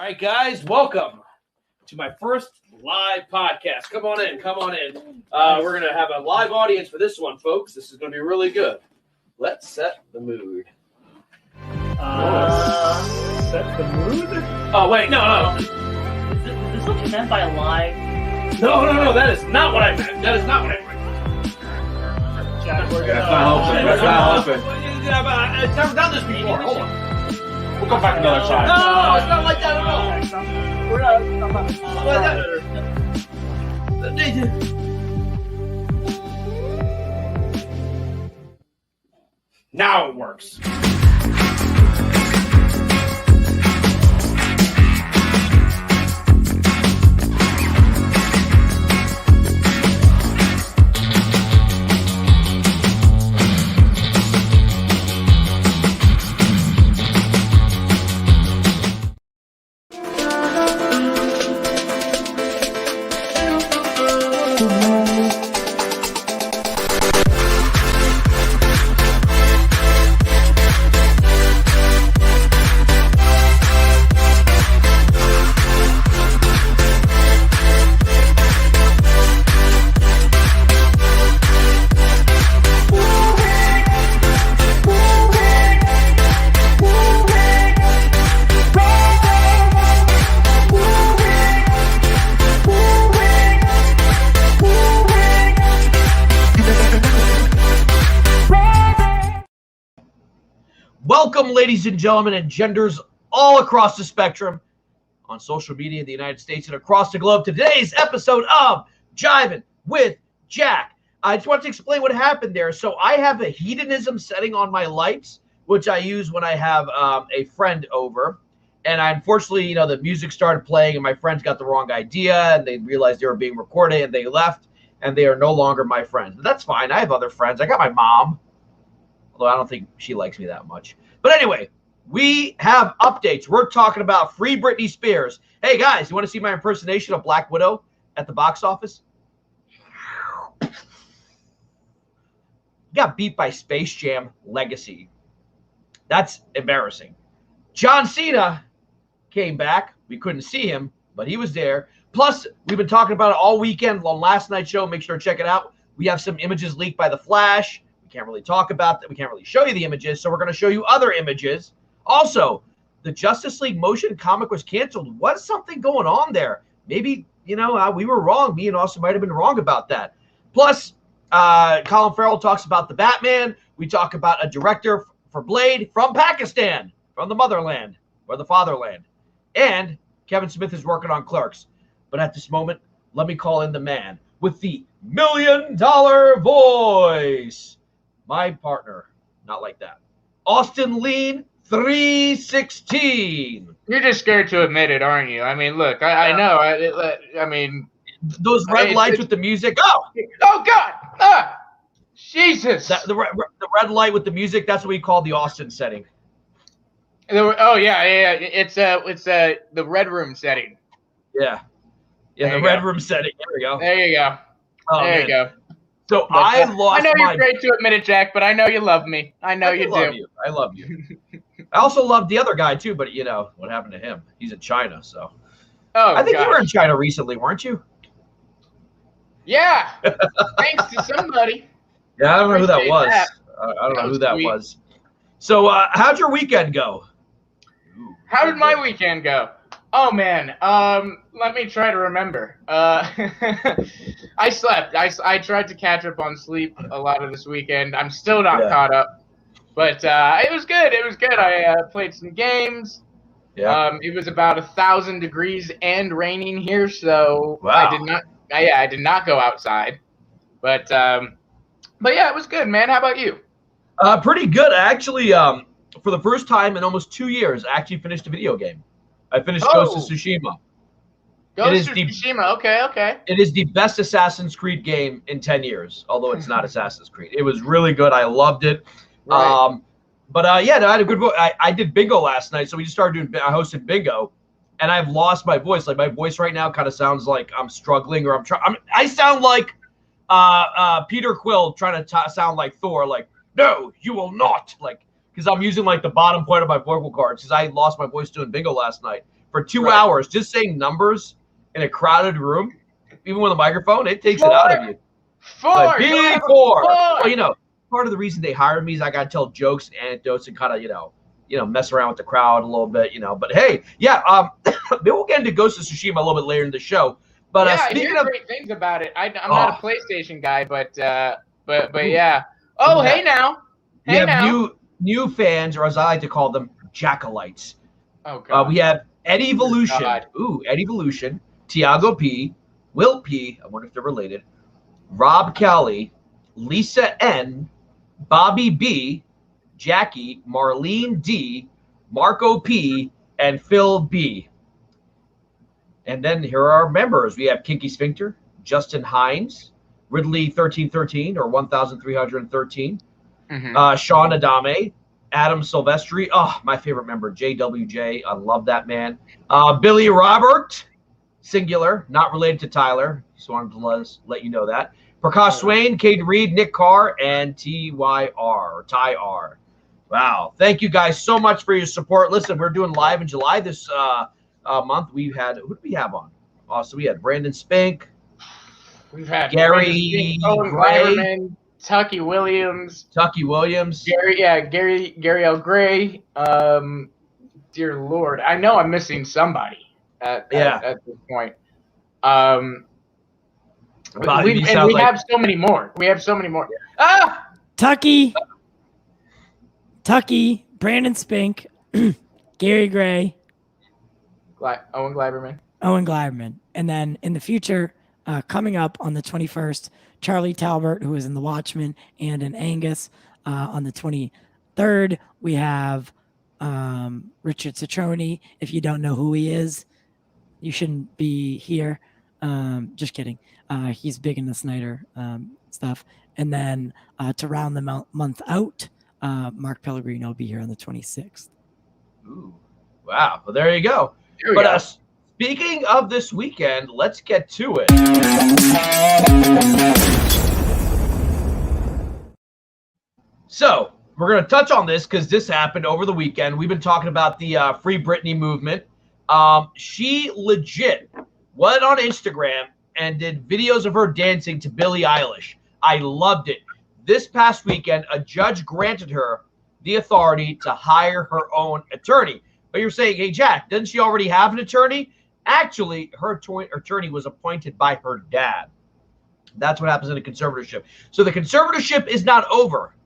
right, guys, welcome to my first live podcast. Come on in, come on in. We're going to have a live audience for this one, folks. This is going to be really good. Let's set the mood. Set the mood? Oh, wait, no. Is this what you meant by live? No, that is not what I meant. That is not what I meant. Jack, we're That's not helping. That's not helping. I've never done this before. Hold on. We'll come back another time. No, it's not like that at all. We're not. Now it works. Welcome, ladies and gentlemen, and genders all across the spectrum on social media in the United States and across the globe to today's episode of Jiving with Jack. I just want to explain what happened there. So I have a hedonism setting on my lights, which I use when I have a friend over. And unfortunately, the music started playing and my friends got the wrong idea and they realized they were being recorded and they left and they are no longer my friends. But that's fine. I have other friends. I got my mom, although I don't think she likes me that much. But anyway, we have updates. We're talking about Free Britney Spears. Hey, guys, you want to see my impersonation of Black Widow at the box office? Got beat by Space Jam Legacy. That's embarrassing. John Cena came back. We couldn't see him, but he was there. Plus, we've been talking about it all weekend on last night's show. Make sure to check it out. We have some images leaked by The Flash. Can't really talk about that. We can't really show you the images, so we're going to show you other images. Also, the Justice League motion comic was canceled. What's something going on there? Maybe, we were wrong. Me and Austin might have been wrong about that. Plus, Colin Farrell talks about the Batman. We talk about a director for Blade from Pakistan, from the motherland, or the fatherland. And Kevin Smith is working on Clerks. But at this moment, let me call in the man with the $1 million voice. My partner, not like that. Austin Lean 316. You're just scared to admit it, aren't you? I mean, look, I know. I mean, those red lights with the music. Oh God! Jesus! The red light with the music. That's what we call the Austin setting. Oh yeah. It's the red room setting. Yeah. The red room setting. There we go. There you go. Oh, there man. you go. So But, I lost. I know you're my... afraid to admit it, Jack, but I know you love me. I know you do. I love you. I also love the other guy too, but what happened to him? He's in China, so. Oh, I think gosh. you were in China recently, weren't you? Yeah. Thanks to somebody. Yeah, I don't know who that was. That. I don't know who that sweet. was. So, how'd your weekend go? How did my weekend go? Oh man, let me try to remember. I slept. I tried to catch up on sleep a lot of this weekend. I'm still not caught up, but it was good. It was good. I played some games. Yeah. It was about 1,000 degrees and raining here, so wow. I did not go outside. But yeah, it was good, man. How about you? Pretty good, actually. For the first time in almost 2 years, I actually finished a video game. I finished Ghost of Tsushima. Ghost of Tsushima, okay. It is the best Assassin's Creed game in 10 years, although it's not Assassin's Creed. It was really good. I loved it. Right. Yeah, no, I had a good voice. I did bingo last night, so we just started doing. I hosted bingo, and I've lost my voice. Like my voice right now kind of sounds like I'm struggling, or I sound like Peter Quill trying to sound like Thor. Like, no, you will not. Like, because I'm using like the bottom point of my vocal cords because I lost my voice doing bingo last night. for 2 Right. hours just saying numbers in a crowded room, even with a microphone, it takes it out of you. Like, Go big have a four. four. Well, you know, part of the reason they hired me is I got to tell jokes and anecdotes and kind of, you know, mess around with the crowd a little bit, you know. But hey, yeah, maybe we'll get into Ghost of Tsushima a little bit later in the show. But Yeah, I speaking hear of, great things about it. I'm not a PlayStation guy, but yeah. Oh, Yeah. hey now. we Hey have now. new fans, or as I like to call them, Jackalites. Oh god. We have Eddie Evolution. God. Ooh, Eddie Evolution. Tiago P. Will P. I wonder if they're related. Rob Kelly. Lisa N. Bobby B. Jackie. Marlene D. Marco P. and Phil B. And then here are our members. We have Kinky Sphincter, Justin Hines, Ridley 1313 or 1313, Sean Adame, Adam Silvestri. Oh, my favorite member, JWJ. I love that man. Billy Robert, singular, not related to Tyler. Just wanted to let you know that. Prakash SWAIN, Caden Reed, Nick Carr, and Ty R. Wow. Thank you guys so much for your support. Listen, we're doing live in July this month. We've had, who did we have on? So we had Brandon Spink. We've had Gary Owen Gray. Gleiberman, Tucky Williams. Gary L. Gray. Dear Lord, I know I'm missing somebody at this point. We have so many more. Ah, Tucky, Brandon Spink, Gary Gray, Owen Gleiberman. And then in the future, coming up on the 21st, Charlie Talbert, who is in The Watchmen and in Angus. On the 23rd, we have Richard Citroni. If you don't know who he is, you shouldn't be here. Just kidding. He's big in the Snyder stuff. And then to round the month out, Mark Pellegrino will be here on the 26th. Ooh, wow. Well, there you go. Speaking of this weekend, let's get to it. So we're going to touch on this because this happened over the weekend. We've been talking about the Free Britney movement. She legit went on Instagram and did videos of her dancing to Billie Eilish. I loved it. This past weekend, a judge granted her the authority to hire her own attorney. But you're saying, hey, Jack, doesn't she already have an attorney? Actually, her attorney was appointed by her dad. That's what happens in a conservatorship. So the conservatorship is not over,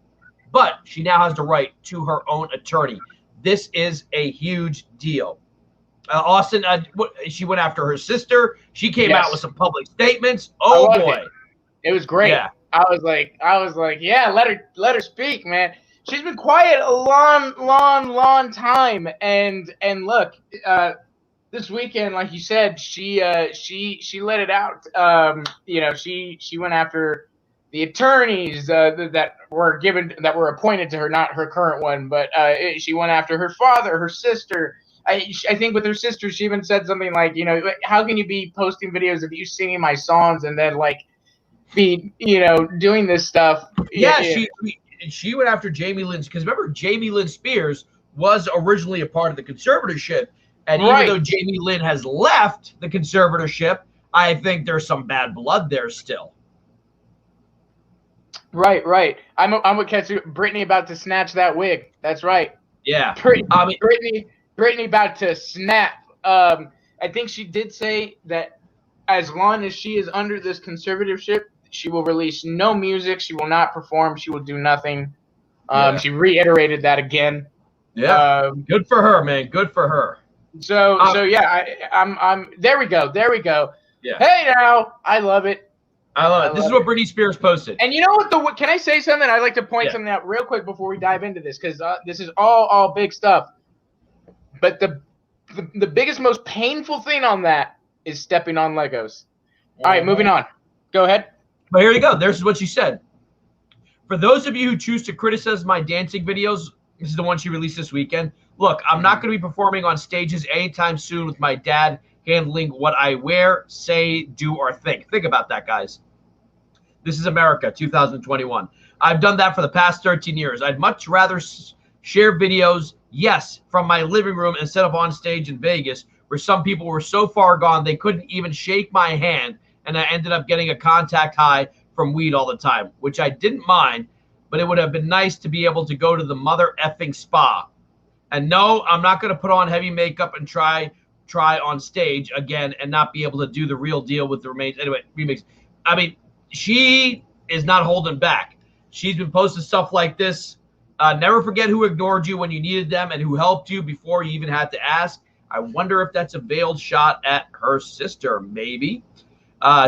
but she now has the right to her own attorney. This is a huge deal. Austin, she went after her sister. She came out with some public statements. Oh boy, it was great. Yeah. I was like, yeah, let her speak, man. She's been quiet a long time, and look, this weekend, like you said, she let it out. She went after the attorneys that were appointed to her, not her current one, but she went after her father, her sister. I think with her sister, she even said something like, how can you be posting videos of you singing my songs and then be doing this stuff? Yeah, she went after Jamie Lynn, because remember, Jamie Lynn Spears was originally a part of the conservatorship, and even though Jamie Lynn has left the conservatorship, I think there's some bad blood there still. Right. I'm with Ketsu. Britney about to snatch that wig. That's right. Yeah. Britney about to snap. I think she did say that as long as she is under this conservatorship, she will release no music. She will not perform. She will do nothing. She reiterated that again. Yeah. Good for her, man. Good for her. So yeah, I'm there we go. Yeah. Hey now, I love it. This is what Britney Spears posted. And you know what? Can I say something? I'd like to point something out real quick before we dive into this, because this is all big stuff. But the biggest, most painful thing on that is stepping on Legos. All right, moving on. Go ahead. But here you go. This is what she said. For those of you who choose to criticize my dancing videos, this is the one she released this weekend. Look, I'm not going to be performing on stages anytime soon with my dad handling what I wear, say, do, or think. Think about that, guys. This is America, 2021. I've done that for the past 13 years. I'd much rather share videos, yes, from my living room instead of on stage in Vegas where some people were so far gone they couldn't even shake my hand, and I ended up getting a contact high from weed all the time, which I didn't mind, but it would have been nice to be able to go to the mother effing spa. And no, I'm not going to put on heavy makeup and try on stage again and not be able to do the real deal with the remains. Anyway, remix. I mean, she is not holding back. She's been posting stuff like this. Never forget who ignored you when you needed them and who helped you before you even had to ask. I wonder if that's a veiled shot at her sister, maybe.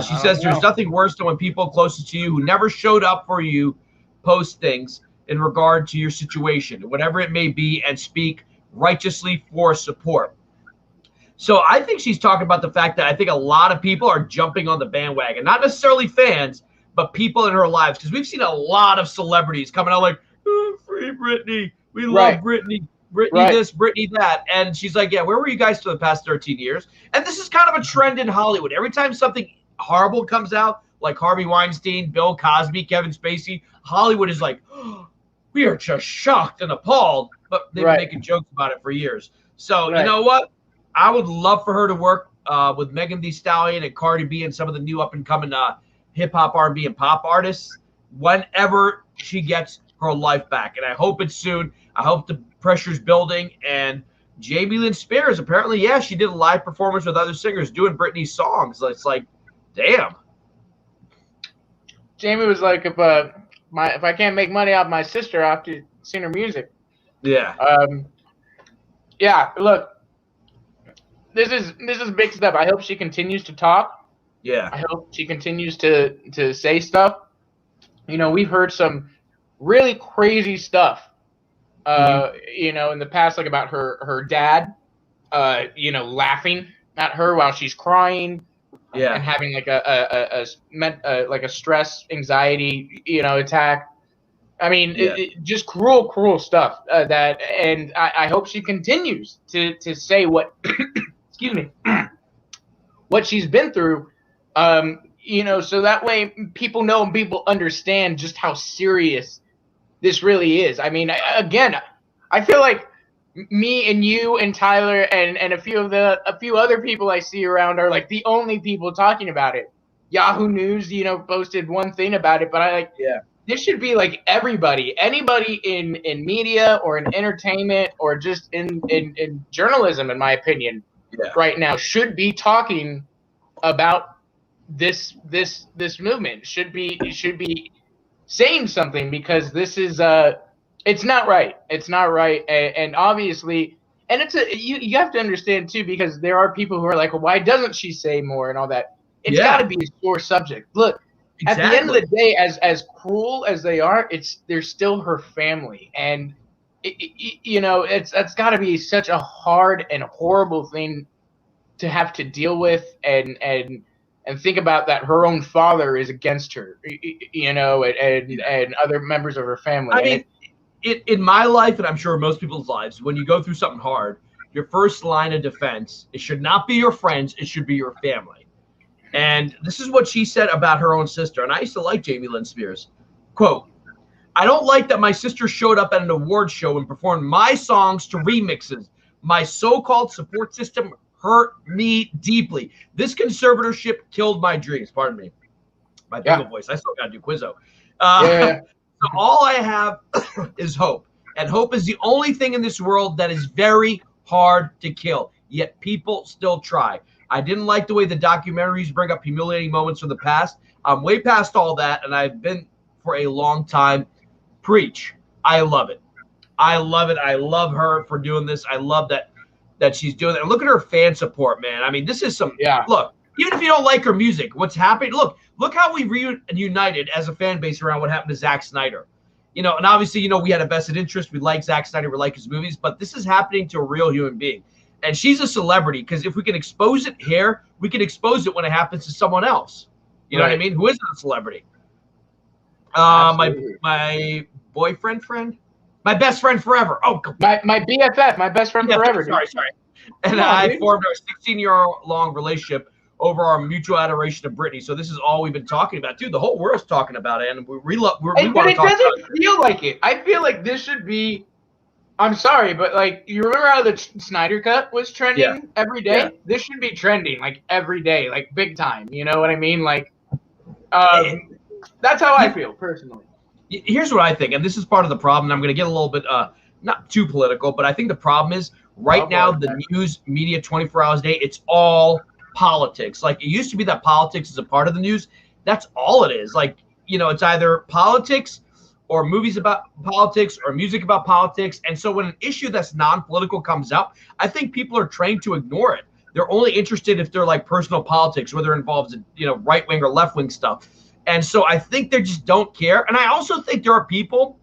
She says there's nothing worse than when people closest to you who never showed up for you post things in regard to your situation, whatever it may be, and speak righteously for support. So I think she's talking about the fact that I think a lot of people are jumping on the bandwagon, not necessarily fans, but people in her lives, because we've seen a lot of celebrities coming out like, oh, free Britney. We love Britney. Britney this, Britney that. And she's like, yeah, where were you guys for the past 13 years? And this is kind of a trend in Hollywood. Every time something horrible comes out, like Harvey Weinstein, Bill Cosby, Kevin Spacey, Hollywood is like, oh, we are just shocked and appalled. But they've been making jokes about it for years. So you know what? I would love for her to work with Megan Thee Stallion and Cardi B and some of the new up-and-coming hip-hop, R&B, and pop artists whenever she gets her life back. And I hope it's soon. I hope the pressure's building. And Jamie Lynn Spears, apparently, yeah, she did a live performance with other singers doing Britney's songs. It's like, damn. Jamie was like, if I can't make money off my sister, I have to sing her music. Yeah. Yeah, look, this is big stuff. I hope she continues to talk. Yeah. I hope she continues to say stuff. You know, we've heard some really crazy stuff, you know, in the past, like about her dad, you know, laughing at her while she's crying, and having like a stress, anxiety, you know, attack. I mean, just cruel stuff. And I hope she continues to say what, excuse me, what she's been through. You know, so that way people know and people understand just how serious this really is. I mean, again, I feel like me and you and Tyler and a few other people I see around are like the only people talking about it. Yahoo News, you know, posted one thing about it, but this should be like everybody, anybody in media or in entertainment or just in journalism, in my opinion, right now should be talking about this movement. Should be saying something, because this is it's not right. It's not right. And obviously, and you have to understand too, because there are people who are like, well, why doesn't she say more and all that? It's got to be a sore subject. Look, at the end of the day, as cruel as they are, they're still her family, and you know, that's got to be such a hard and horrible thing to have to deal with, and think about that her own father is against her, you know, and other members of her family. I mean, in my life, and I'm sure most people's lives, when you go through something hard, your first line of defense, it should not be your friends, it should be your family. And this is what she said about her own sister. And I used to like Jamie Lynn Spears. Quote, I don't like that my sister showed up at an award show and performed my songs to remixes. My so-called support system hurt me deeply. This conservatorship killed my dreams. Pardon me. My people voice. I still got to do Quizzo. So all I have is hope. And hope is the only thing in this world that is very hard to kill. Yet people still try. I didn't like the way the documentaries bring up humiliating moments from the past. I'm way past all that, and I've been for a long time. Preach. I love it. I love it. I love her for doing this. I love that she's doing it. And look at her fan support, man. I mean, this is some look, even if you don't like her music, what's happening? Look how we reunited as a fan base around what happened to Zack Snyder. You know, and obviously, you know, we had a vested interest. We like Zack Snyder, we like his movies, but this is happening to a real human being. And she's a celebrity, because if we can expose it here, we can expose it when it happens to someone else. You know what I mean? Who isn't a celebrity? My boyfriend friend? My best friend forever. Oh, my BFF, my best friend forever. Sorry. And I formed a 16-year-long relationship over our mutual adoration of Britney. So this is all we've been talking about, dude. The whole world's talking about it, and we want to talk about it. But it doesn't feel like it. I feel like this should be I'm sorry, but like, you remember how the Snyder Cut was trending Yeah. every day? Yeah. This should be trending like every day, like big time. You know what I mean? Like, that's how I feel personally. Here's what I think, and this is part of the problem. I'm going to get a little bit not too political, but I think the problem is now the news media 24 hours a day, it's all politics. Like, it used to be that politics is a part of the news. That's all it is. Like, you know, it's either politics or movies about politics or music about politics. And so when an issue that's non-political comes up, I think people are trained to ignore it. They're only interested if they're like personal politics, whether it involves, you know, right-wing or left-wing stuff. And so I think they just don't care. And I also think there are people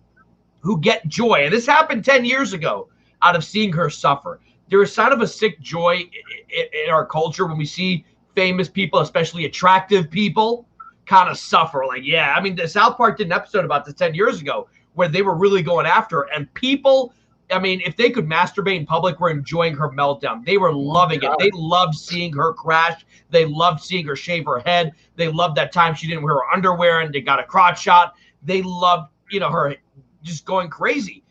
who get joy. And this happened 10 years ago out of seeing her suffer. There is kind of a sick joy in our culture when we see famous people, especially attractive people, kind of suffer. Like, yeah, I mean, the South Park did an episode about this 10 years ago where they were really going after her. And people, I mean, if they could masturbate in public, were enjoying her meltdown. They were loving it. They loved seeing her crash. They loved seeing her shave her head. They loved that time she didn't wear her underwear and they got a crotch shot. They loved, you know, her just going crazy.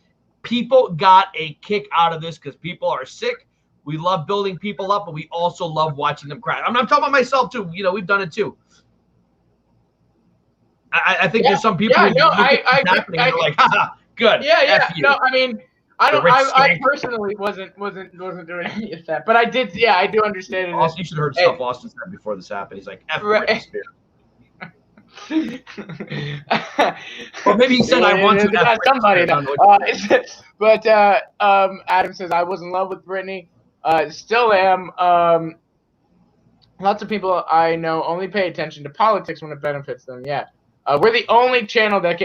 People got a kick out of this because people are sick. We love building people up, but we also love watching them crash. I'm talking about myself too. You know, we've done it too. I think there's some people who look at what's happening and they're like, haha, good. Yeah. No, I mean, I personally wasn't doing any of that, but I did. Yeah, I do understand it. Austin, you should have heard stuff Austin said before this happened. He's like, F Britney Spears. Or maybe he said, I want to F somebody. But Adam says, I was in love with Britney. Still am. Lots of people I know only pay attention to politics when it benefits them. Yeah. We're the only channel that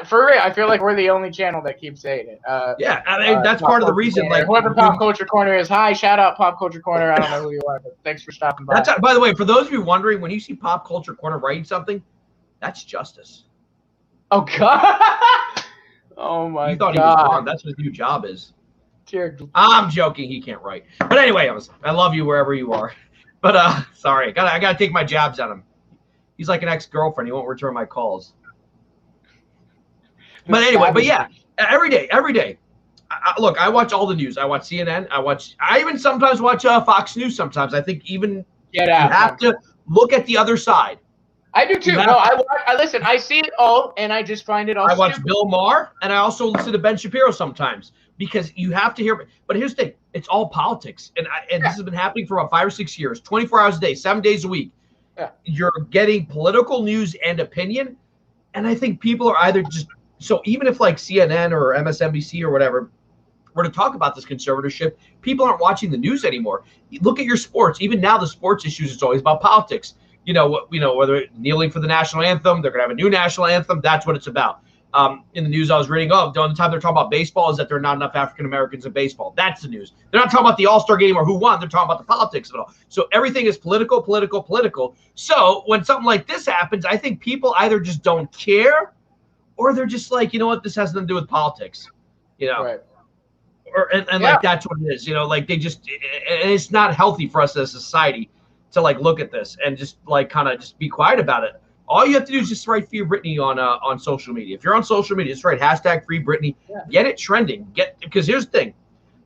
for real. I feel like we're the only channel that keeps saying it. Yeah, I mean, that's part of the reason. Like, whoever Pop Culture Corner is, hi, shout out Pop Culture Corner. I don't know who you are, but thanks for stopping by. By the way, for those of you wondering, when you see Pop Culture Corner writing something, that's justice. Oh God! Oh my God! You thought he was wrong. That's what his new job is. Dear. I'm joking. He can't write. But anyway, I love you wherever you are. But sorry, I gotta take my jabs at him. He's like an ex-girlfriend. He won't return my calls. But anyway, but yeah, every day. Look, I watch all the news. I watch CNN. I even sometimes watch Fox News sometimes. I think even you have to look at the other side. I do too. No, I listen. I see it all, and I just find it all. I watch Bill Maher, and I also listen to Ben Shapiro sometimes because you have to hear. But here's the thing: it's all politics, and this has been happening for about 5 or 6 years, 24 hours a day, 7 days a week. Yeah. You're getting political news and opinion, and I think people are either just so even if like CNN or MSNBC or whatever were to talk about this conservatorship, people aren't watching the news anymore. Look at your sports. Even now, the sports issues is always about politics. Whether kneeling for the national anthem, they're gonna have a new national anthem. That's what it's about. In the news I was reading, the only time they're talking about baseball is that there are not enough African Americans in baseball. That's the news. They're not talking about the All-Star game or who won. They're talking about the politics of it all. So everything is political. So when something like this happens, I think people either just don't care or they're just like, you know what, this has nothing to do with politics. Right. Like that's what it is. Like they just, and it's not healthy for us as a society to like look at this and just like kind of just be quiet about it. All you have to do is just write Free Britney on social media. If you're on social media, just write hashtag Free Britney. Yeah. Get it trending. Because here's the thing.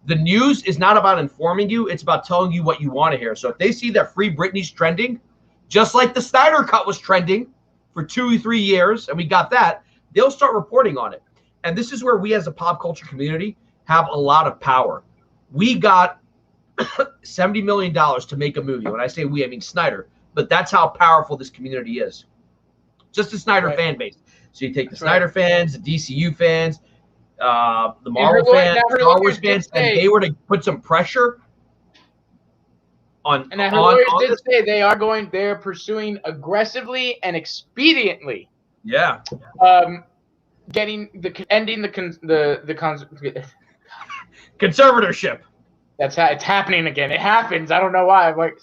The news is not about informing you. It's about telling you what you want to hear. So if they see that Free Britney's trending, just like the Snyder Cut was trending for 2 or 3 years, and we got that, they'll start reporting on it. And this is where we as a pop culture community have a lot of power. We got $70 million to make a movie. When I say we, I mean Snyder. But that's how powerful this community is. Just the Snyder fan base. So you take the Snyder fans, the DCU fans, the Marvel fans, Star Wars fans, and they were to put some pressure on. And her lawyers did say they're pursuing aggressively and expediently. Yeah. Ending the conservatorship. That's how it's happening again. It happens. I don't know why. I'm like,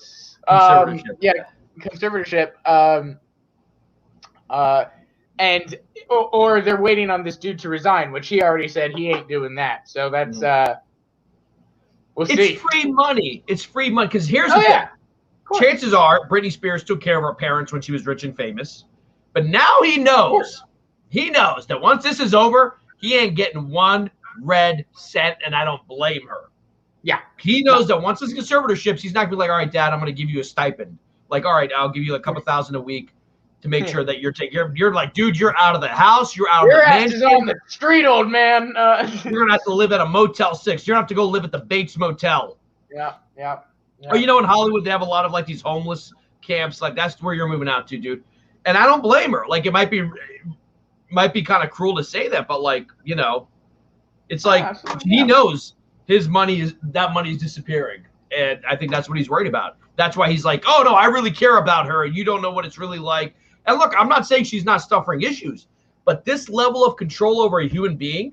conservatorship. Or they're waiting on this dude to resign, which he already said he ain't doing that. So that's we'll see. It's free money. Because here's the thing. Chances are Britney Spears took care of her parents when she was rich and famous, but now he knows that once this is over, he ain't getting one red cent, and I don't blame her. Yeah. He knows that once it's conservatorships, he's not going to be like, all right, Dad, I'm going to give you a stipend. Like, all right, I'll give you a couple $1,000 a week to make sure that you're taking care of. You're like, dude, you're out of the house. You're out of the ass is on the street, old man. You're going to have to live at a Motel 6. You're going to have to go live at the Bates Motel. Yeah. Or, you know, in Hollywood, they have a lot of, like, these homeless camps. Like, that's where you're moving out to, dude. And I don't blame her. Like, it might be kind of cruel to say that, but, like, you know, it's like he knows his money is disappearing, and I think that's what he's worried about. That's why he's like, oh no, I really care about her, and you don't know what it's really like. And look, I'm not saying she's not suffering issues, but this level of control over a human being,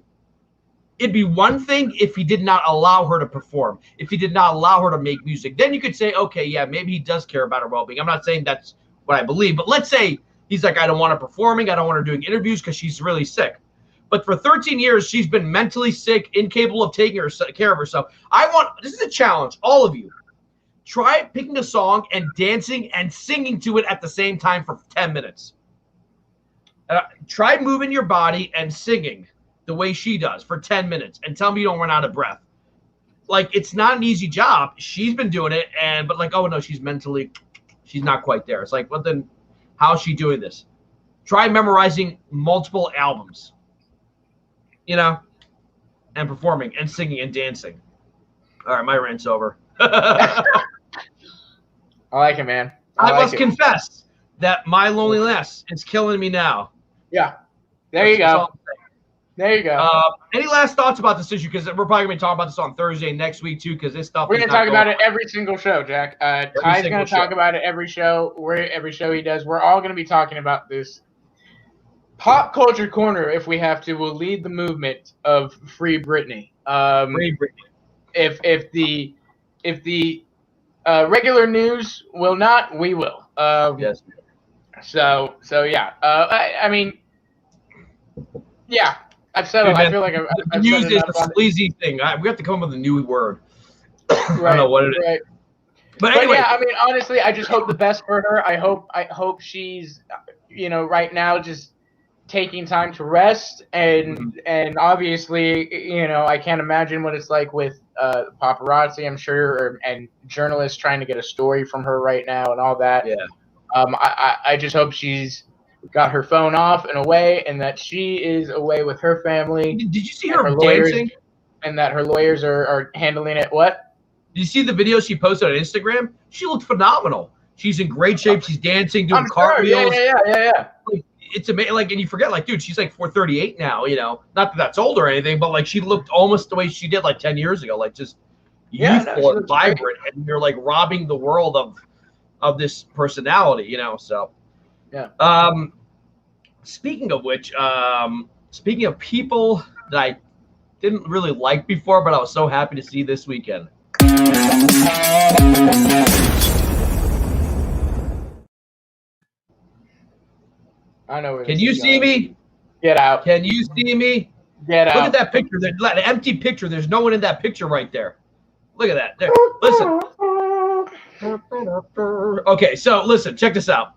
it'd be one thing if he did not allow her to perform, if he did not allow her to make music. Then you could say, okay, yeah, maybe he does care about her well-being. I'm not saying that's what I believe, but let's say he's like, I don't want her performing, I don't want her doing interviews because she's really sick. But for 13 years, she's been mentally sick, incapable of taking care of herself. This is a challenge, all of you. Try picking a song and dancing and singing to it at the same time for 10 minutes. Try moving your body and singing the way she does for 10 minutes and tell me you don't run out of breath. Like, it's not an easy job. She's been doing it, but like, oh no, she's not quite there. It's like, well then, how's she doing this? Try memorizing multiple albums. You know, and performing and singing and dancing. All right, my rant's over. I like it, man. I must confess that my loneliness is killing me now. Yeah. There you go. There you go. Any last thoughts about this issue? Because we're probably going to be talking about this on Thursday next week, too, because this stuff We're going to talk about it every single show, Jack. Ty's going to talk about it every show. Every show he does. We're all going to be talking about this. Pop Culture Corner, if we have to, will lead the movement of Free Britney. Free Britney. If the regular news will not, we will. Yes. So yeah. I mean, yeah. I've said it. I feel like I've news said is enough a on it. sleazy thing. We have to come up with a new word. I Right, don't know what it is. right. But anyway, yeah, I mean, honestly, I just hope the best for her. I hope she's, you know, right now just taking time to rest, and obviously, you know, I can't imagine what it's like with paparazzi, I'm sure, and journalists trying to get a story from her right now and all that. Yeah. I just hope she's got her phone off and away, and that she is away with her family. Did you see her lawyers, dancing? And that her lawyers are handling it. What? Did you see the video she posted on Instagram? She looked phenomenal. She's in great shape. She's dancing, doing cartwheels. Yeah. It's amazing. Like, and you forget, like, dude, she's like 438 now. You know, not that that's old or anything, but like she looked almost the way she did like 10 years ago, like just youthful and vibrant. Great. And you're like robbing the world of this personality, you know. So, yeah. Speaking of which, speaking of people that I didn't really like before, but I was so happy to see this weekend. I know. Can you see me? Get out. Can you see me? Get out. Look at that picture. That empty picture. There's no one in that picture right there. Look at that. There. Listen. Okay, so listen. Check this out.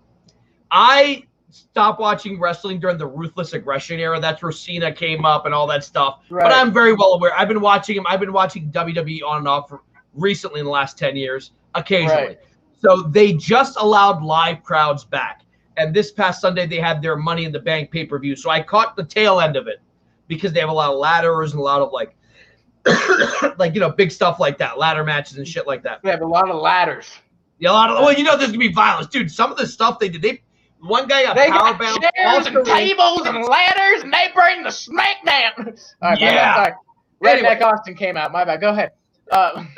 I stopped watching wrestling during the Ruthless Aggression era. That's where Cena came up and all that stuff. Right. But I'm very well aware. I've been watching him. I've been watching WWE on and off recently in the last 10 years, occasionally. Right. So they just allowed live crowds back. And this past Sunday, they had their Money in the Bank pay-per-view. So I caught the tail end of it because they have a lot of ladders and a lot of, like, like, you know, big stuff like that, ladder matches and shit like that. They have a lot of ladders. Yeah, well, you know there's going to be violence. Dude, some of the stuff they did, one guy got power bound. Chairs and tables and ladders, and they bring the smackdown. All right, yeah. Redneck Austin came out. My bad. Go ahead.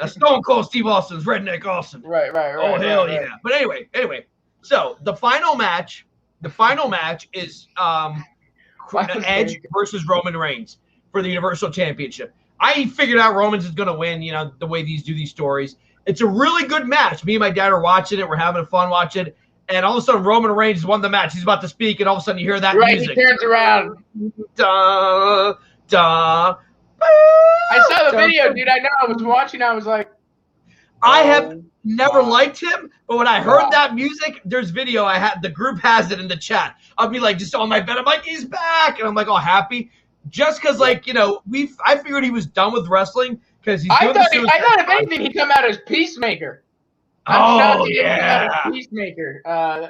Stone Cold Steve Austin's Redneck Austin. Right. Oh, hell yeah. But anyway. So the final match is Edge versus Roman Reigns for the Universal Championship. I figured out Roman's is going to win, you know, the way these do these stories. It's a really good match. Me and my dad are watching it. We're having fun watching it. And all of a sudden, Roman Reigns won the match. He's about to speak, and all of a sudden, you hear that music. He turns around. Da, da, I saw the video, dude. I know. I was watching. I was like, I have never liked him, but when I heard that music, there's video. The group has it in the chat. I'll be like, just on my bed. I'm like, he's back, and I'm like, oh, happy. just because, like, you know, I figured he was done with wrestling because he's I doing thought, the I thought if anything, he'd come out as Peacemaker. Oh, He came out yeah. as Peacemaker.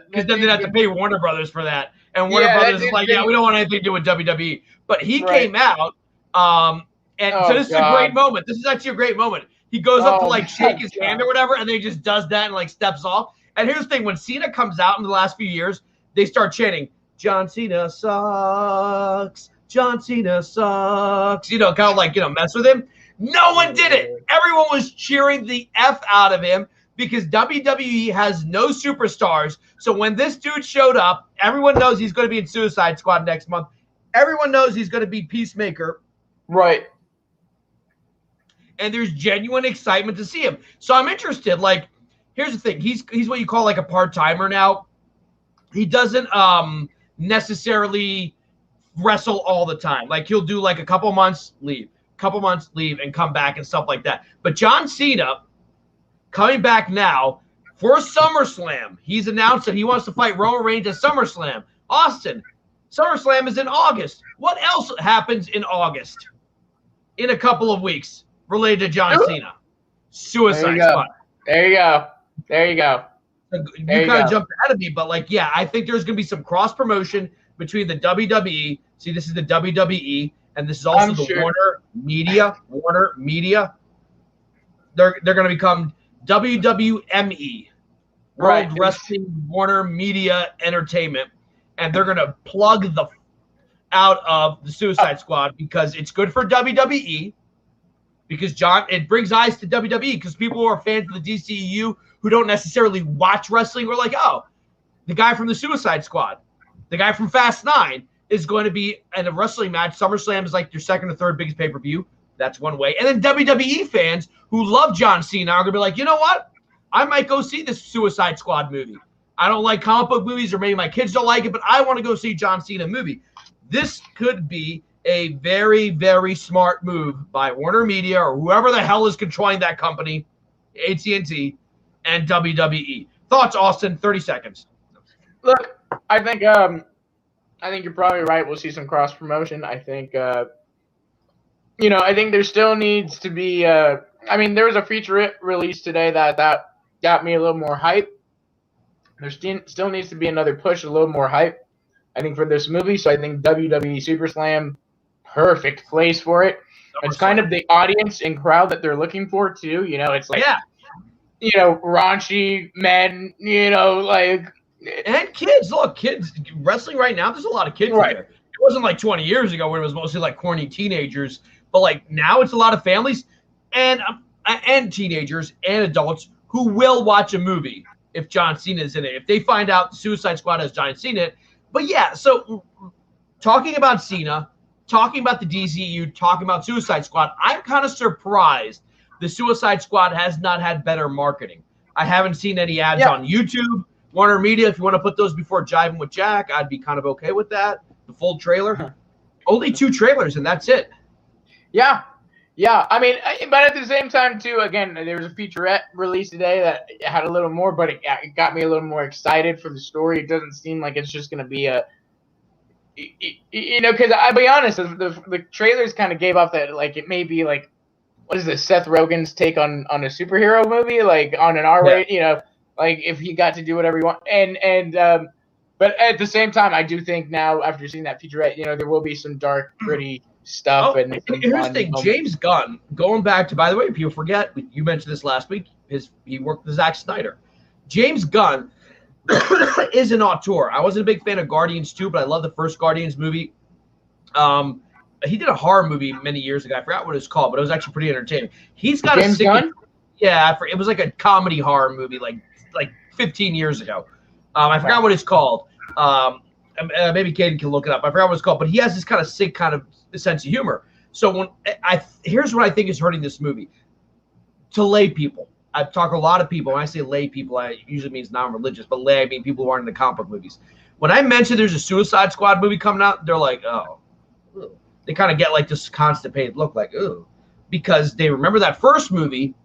Because then they'd have to pay Warner Brothers for that. And Warner Brothers is like, yeah, we don't want anything to do with WWE. But he came out, and so this is a great moment. This is actually a great moment. He goes up to, like, shake his hand or whatever, and then he just does that and, like, steps off. And here's the thing. When Cena comes out in the last few years, they start chanting, John Cena sucks. John Cena sucks. You know, kind of like, you know, mess with him. No one did it. Everyone was cheering the F out of him because WWE has no superstars. So when this dude showed up, everyone knows he's going to be in Suicide Squad next month. Everyone knows he's going to be Peacemaker. Right. And there's genuine excitement to see him. So I'm interested. Like, here's the thing. He's what you call like a part-timer now. He doesn't necessarily wrestle all the time. Like, he'll do like a couple months, leave, and come back and stuff like that. But John Cena coming back now for SummerSlam. He's announced that he wants to fight Roman Reigns at SummerSlam. Austin, SummerSlam is in August. What else happens in August? In a couple of weeks related to John Cena. Suicide Squad. There you go. You kind of jumped ahead of me, but like, yeah, I think there's going to be some cross promotion between the WWE. See, this is the WWE, and this is also Warner Media. They're going to become WWME, World Wrestling Warner Media Entertainment, and they're going to plug the out of the Suicide Squad because it's good for WWE. Because it brings eyes to WWE because people who are fans of the DCEU who don't necessarily watch wrestling were like, oh, the guy from the Suicide Squad, the guy from Fast 9 is going to be in a wrestling match. SummerSlam is like your second or third biggest pay-per-view. That's one way. And then WWE fans who love John Cena are going to be like, you know what? I might go see this Suicide Squad movie. I don't like comic book movies, or maybe my kids don't like it, but I want to go see John Cena movie. This could be a very, very smart move by Warner Media or whoever the hell is controlling that company, AT&T, and WWE. Thoughts, Austin? 30 seconds. Look, I think you're probably right. We'll see some cross promotion. I think, I think there still needs to be. There was a featurette release today that got me a little more hype. There still needs to be another push, a little more hype, I think, for this movie. So I think WWE Super Slam, perfect place for it. It's kind of the audience and crowd that they're looking for too. You know, it's like, raunchy men, and kids. Look, kids wrestling right now. There's a lot of kids there. It wasn't like 20 years ago when it was mostly like corny teenagers, but like now it's a lot of families and teenagers and adults who will watch a movie if John Cena is in it. If they find out Suicide Squad has John Cena in it. But yeah, so talking about Cena, talking about the DCEU, talking about Suicide Squad, I'm kind of surprised the Suicide Squad has not had better marketing. I haven't seen any ads on YouTube. Warner Media, if you want to put those before Jiving with Jack, I'd be kind of okay with that. The full trailer. Only 2 trailers, and that's it. Yeah. But at the same time, too, again, there was a featurette released today that had a little more, but it got me a little more excited for the story. It doesn't seem like it's just going to be because I'll be honest, the trailers kind of gave off that, like, it may be like, what is this, Seth Rogen's take on a superhero movie, like on an R-rated, like if he got to do whatever he wants. But at the same time, I do think now, after seeing that featurette, there will be some dark, gritty stuff. Here's the thing, James Gunn, going back to, by the way, people forget, you mentioned this last week, he worked with Zack Snyder. James Gunn is an auteur. I wasn't a big fan of Guardians 2, but I love the first Guardians movie. He did a horror movie many years ago. I forgot what it was called, but it was actually pretty entertaining. He's got James Gunn? Yeah, it was like a comedy horror movie like 15 years ago. I forgot what it's called. Maybe Kaden can look it up. I forgot what it's called, but he has this kind of sick kind of sense of humor. So here's what I think is hurting this movie. To lay people, I've talked to a lot of people. When I say lay people, I usually means non-religious, but lay, I mean people who aren't into comic book movies. When I mention there's a Suicide Squad movie coming out, they're like, oh. They kind of get like this constipated look, like, ooh, because they remember that first movie,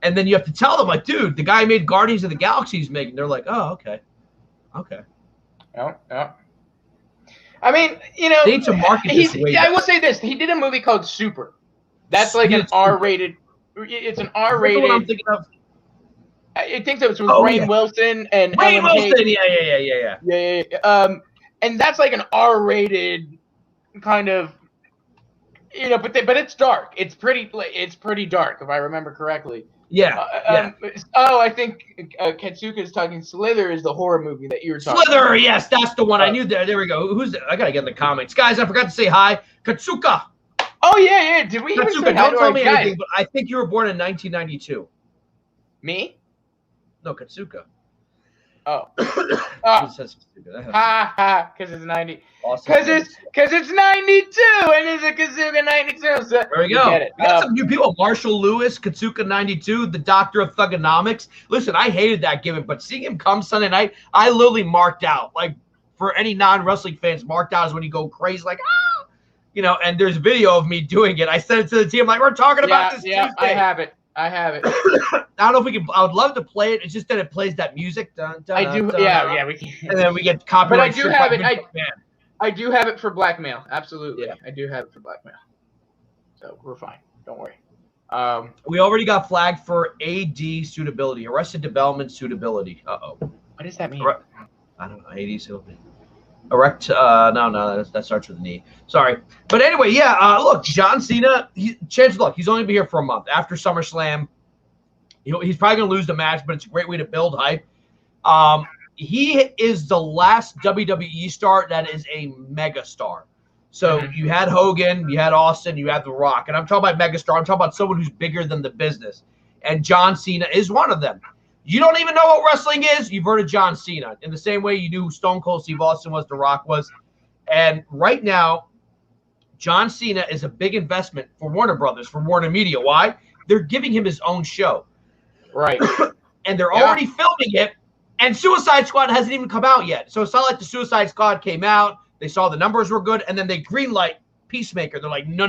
and then you have to tell them, like, dude, the guy who made Guardians of the Galaxy is making. They're like, oh, okay. Yeah. I mean, you know, They need to market this way I will better. say this: he did a movie called Super. That's like an Super. R-rated. It's an Is that the one I'm R-rated. thinking of? I think that was with Oh, Rainn yeah. Wilson and Rainn Ellen Page. Wilson. Yeah. Yeah. And that's like an R-rated kind of, you know, but it's dark. It's pretty dark if I remember correctly. Yeah. I think Katsuka is talking. Slither is the horror movie that you were talking. Slither. about. Yes, that's the one. I knew that. There we go. Who's that? I gotta get in the comments, guys. I forgot to say hi, Katsuka. Oh yeah. Did we even say Katsuka, hi don't to tell our me guys? anything, but I think you were born in 1992. Me? No, Katsuka. Oh. It says Katsuka. Ha ha, because it's 90. Awesome. Because it's 92 and it's a Katsuka 92. So There we go. Get it. We got some new people. Marshall Lewis, Katsuka 92, the Doctor of Thugonomics. Listen, I hated that gimmick, but seeing him come Sunday night, I literally marked out. Like, for any non-wrestling fans, marked out is when you go crazy, like, ah! You know, and there's video of me doing it. I sent it to the team, like, we're talking about this Tuesday. I have it. I don't know if we can. I would love to play it. It's just that it plays that music. Dun, dun, I do. dun, Yeah. We can. And then we get copyright. But I do have it. Man. I do have it for blackmail. Absolutely. Yeah. I do have it for blackmail. So we're fine. Don't worry. We already got flagged for AD suitability, Arrested Development suitability. What does that mean? I don't know. AD suitability. Erect. No. That starts with an E. Sorry. But anyway, yeah. Look, John Cena. He's only gonna be here for a month after SummerSlam. He's probably gonna lose the match, but it's a great way to build hype. He is the last WWE star that is a mega star. So you had Hogan, you had Austin, you had The Rock, and I'm talking about mega star. I'm talking about someone who's bigger than the business, and John Cena is one of them. You don't even know what wrestling is. You've heard of John Cena in the same way you knew who Stone Cold Steve Austin was, The Rock was. And right now, John Cena is a big investment for Warner Brothers, for Warner Media. Why? They're giving him his own show. Right. And they're already filming it, and Suicide Squad hasn't even come out yet. So it's not like the Suicide Squad came out, they saw the numbers were good, and then they greenlight Peacemaker. They're like, no.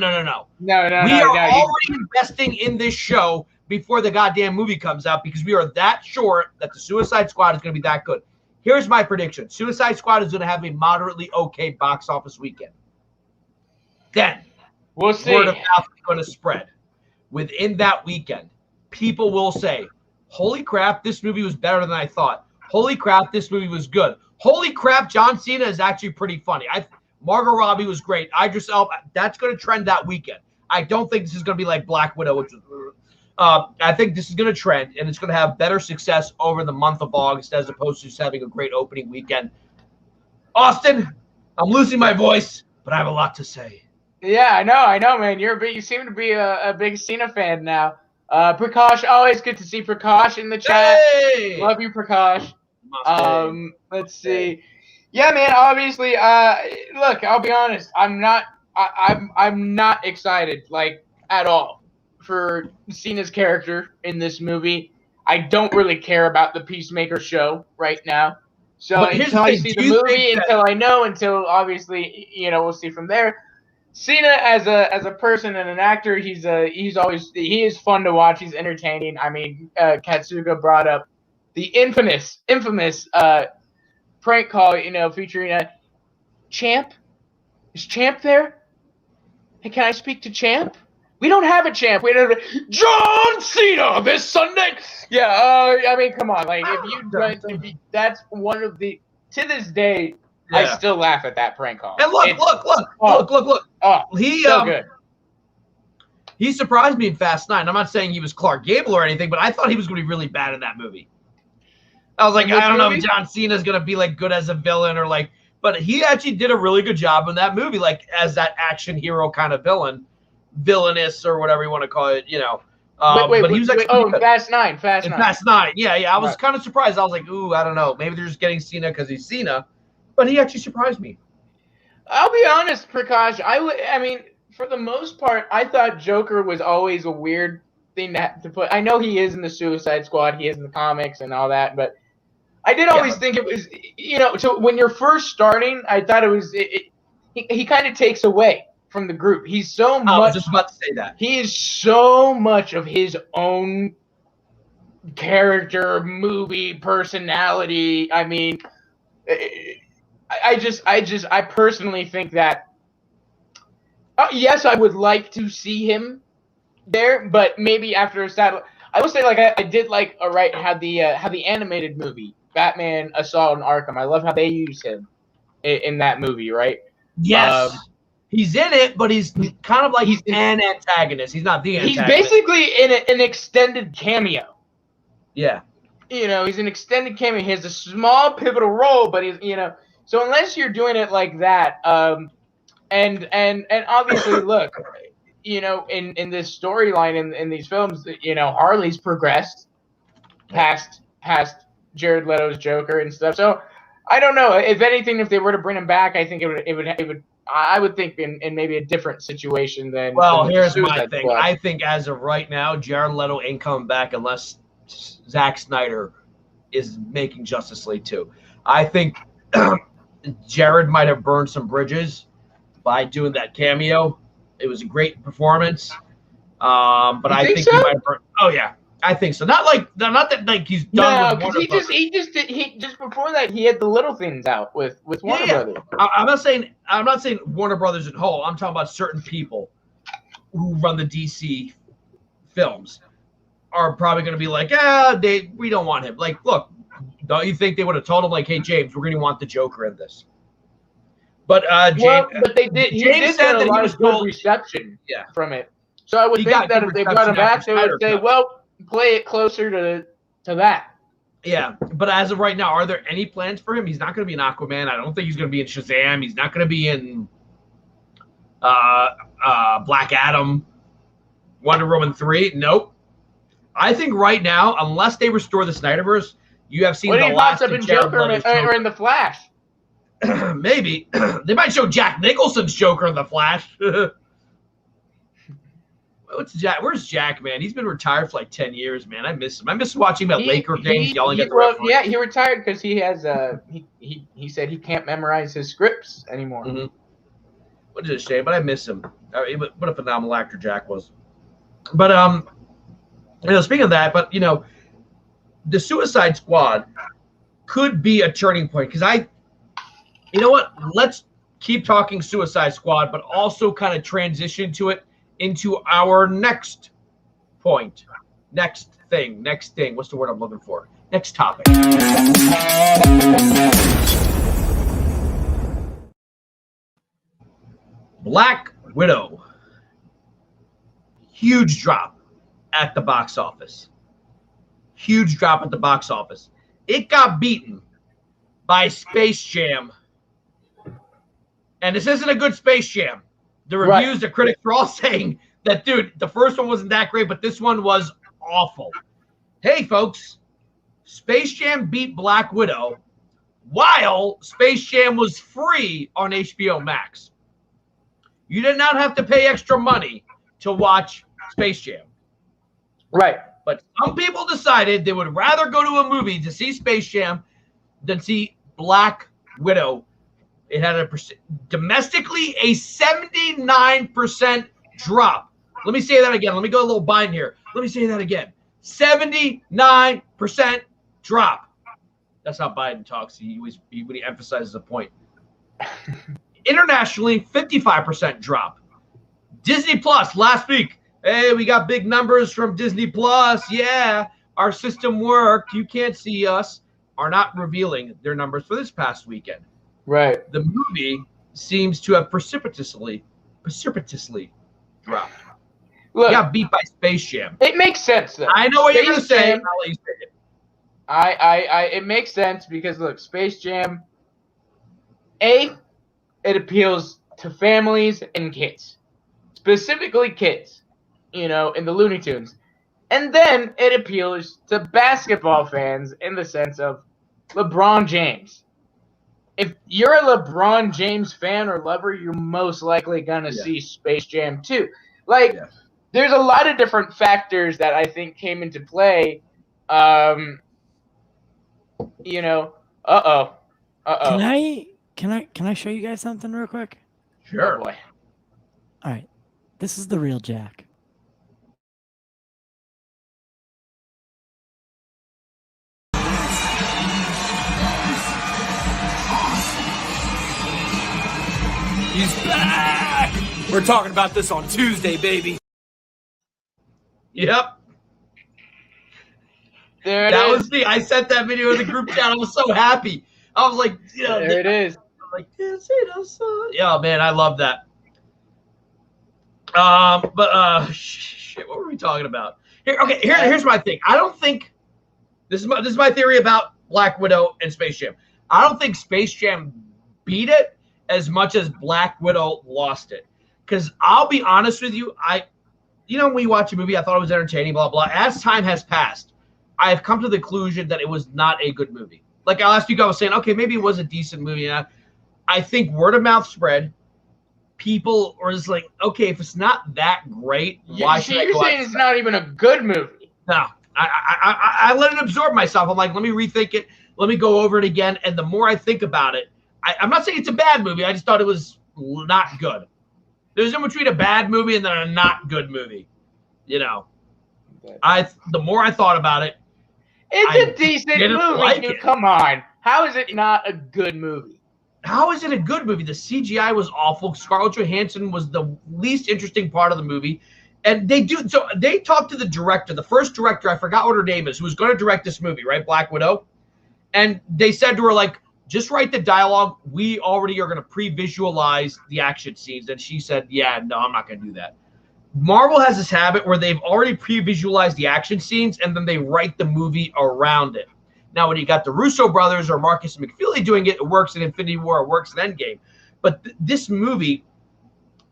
We are already investing in this show before the goddamn movie comes out because we are that sure that the Suicide Squad is going to be that good. Here's my prediction. Suicide Squad is going to have a moderately okay box office weekend. Then, we'll see. Word of mouth is going to spread. Within that weekend, people will say, holy crap, this movie was better than I thought. Holy crap, this movie was good. Holy crap, John Cena is actually pretty funny. Margot Robbie was great. Idris Elba, that's going to trend that weekend. I don't think this is going to be like Black Widow, which was I think this is going to trend, and it's going to have better success over the month of August as opposed to just having a great opening weekend. Austin, I'm losing my voice, but I have a lot to say. Yeah, I know, man. You seem to be a big Cena fan now. Prakash, always good to see Prakash in the chat. Hey! Love you, Prakash. Let's see. Hey. Yeah, man. Obviously, look, I'll be honest. I'm not excited, like, at all for Cena's character in this movie. I don't really care about the Peacemaker show right now. So until I see the movie, until obviously, we'll see from there. Cena as a person and an actor, he is fun to watch. He's entertaining. I mean, Katsuga brought up the infamous prank call, featuring Champ. Is Champ there? Hey, can I speak to Champ? We don't have a Champ. We don't have John Cena this Sunday. Yeah, I mean, come on. Like, that's one of the, to this day, yeah. I still laugh at that prank call. And look. Oh, he so good. He surprised me in Fast 9. I'm not saying he was Clark Gable or anything, but I thought he was going to be really bad in that movie. I was like, I don't know if John Cena's going to be like good as a villain or like, but he actually did a really good job in that movie, like as that action hero kind of villainous or whatever you want to call it, but he was actually Fast 9. Fast 9. Yeah. I was kind of surprised. I was like, ooh, I don't know. Maybe they're just getting Cena because he's Cena, but he actually surprised me. I'll be honest, Prakash. I mean, for the most part, I thought Joker was always a weird thing to put. I know he is in the Suicide Squad, he is in the comics and all that, but I did always think it was, so when you're first starting, I thought it was, he kind of takes away from the group. He's so much. I was just about to say that. He is so much of his own character, movie, personality. I mean, I personally think that yes, I would like to see him there, but maybe after a satellite. I will say, like, I did like how the animated movie Batman Assault on Arkham. I love how they use him in that movie, right? Yes. He's in it, but he's kind of like he's an antagonist. He's not the antagonist. He's basically in an extended cameo. Yeah. He's an extended cameo. He has a small pivotal role, but he's, so unless you're doing it like that, and obviously, look, in this storyline in these films, Harley's progressed past Jared Leto's Joker and stuff. So I don't know. If anything, if they were to bring him back, I think it would. I would think in maybe a different situation than. Well, than here's my thing. Squad. I think as of right now, Jared Leto ain't coming back unless Zack Snyder is making Justice League 2. I think Jared might have burned some bridges by doing that cameo. It was a great performance, but I think so? he might have burned. Oh yeah, I think so. Not that like he's done. No, because he just before that he had the little things out with Warner Brothers. I'm not saying Warner Brothers in whole. I'm talking about certain people who run the DC films are probably going to be like, we don't want him. Like, look, don't you think they would have told him like, hey James, we're going to want the Joker in this? But but they did. James said that he was good reception from it. So I would think that if they brought him back, they would say, well, play it closer to that. Yeah, but as of right now, are there any plans for him? He's not going to be in Aquaman. I don't think he's going to be in Shazam. He's not going to be in Black Adam, Wonder Woman 3. Nope. I think right now, unless they restore the Snyderverse, you have seen the last of in Jared Joker Leto's or in the Flash. Maybe they might show Jack Nicholson's Joker in the Flash. Where's Jack, man? He's been retired for like 10 years, man. I miss him. I miss watching him at Laker games, yelling at the referee. Yeah, he retired because he has he said he can't memorize his scripts anymore. Mm-hmm. Which is a shame, but I miss him. What a phenomenal actor Jack was. But speaking of that, but the Suicide Squad could be a turning point because you know what? Let's keep talking Suicide Squad, but also kind of transition to it into our next point. Next thing. What's the word I'm looking for? Next topic. Black Widow. Huge drop at the box office. It got beaten by Space Jam. And this isn't a good Space Jam. The reviews, the critics are all saying that, dude, the first one wasn't that great, but this one was awful. Hey, folks, Space Jam beat Black Widow while Space Jam was free on HBO Max. You did not have to pay extra money to watch Space Jam. Right. But some people decided they would rather go to a movie to see Space Jam than see Black Widow. It had domestically a 79% drop. Let me say that again. Let me go a little bind here. Let me say that again. 79% drop. That's how Biden talks. He emphasizes a point. Internationally, 55% drop. Disney Plus last week. Hey, we got big numbers from Disney Plus. Yeah, our system worked. You can't see us. Are not revealing their numbers for this past weekend. Right. The movie seems to have precipitously dropped. Look, it got beat by Space Jam. It makes sense, though. I know what you're going to say. I'll let you say it. It makes sense because, look, Space Jam, it appeals to families and kids. Specifically kids, in the Looney Tunes. And then it appeals to basketball fans in the sense of LeBron James. If you're a LeBron James fan or lover, you're most likely going to see Space Jam 2. There's a lot of different factors that I think came into play. Can I show you guys something real quick? Sure. Oh boy. All right. This is the real Jack. He's back! We're talking about this on Tuesday, baby. Yep. There it That is. was me. I sent that video in the group chat. I was so happy. I was like, yeah, There it is. like, yeah, man, I love that. Shit, what were we talking about? Here's my thing. I don't think this is my theory about Black Widow and Space Jam. I don't think Space Jam beat it as much as Black Widow lost it. Because I'll be honest with you, when we watch a movie, I thought it was entertaining, blah, blah. As time has passed, I have come to the conclusion that it was not a good movie. Like last week I was saying, okay, maybe it was a decent movie. I think word of mouth spread. People are just like, okay, if it's not that great, why should I go out? You're saying it's not even a good movie. No. I let it absorb myself. I'm like, let me rethink it. Let me go over it again. And the more I think about it, I'm not saying it's a bad movie. I just thought it was not good. There's in between a bad movie and then a not good movie. You know, the more I thought about it, it's a decent movie. Like dude. it. Come on. How is it not a good movie? How is it a good movie? The CGI was awful. Scarlett Johansson was the least interesting part of the movie. And they talked to the director, the first director, I forgot what her name is, who was going to direct this movie, right? Black Widow. And they said to her, like, just write the dialogue. We already are going to pre-visualize the action scenes. And she said, yeah, no, I'm not going to do that. Marvel has this habit where they've already pre-visualized the action scenes and then they write the movie around it. Now, when you got the Russo brothers or Marcus and McFeely doing it, it works in Infinity War, it works in Endgame. But this movie,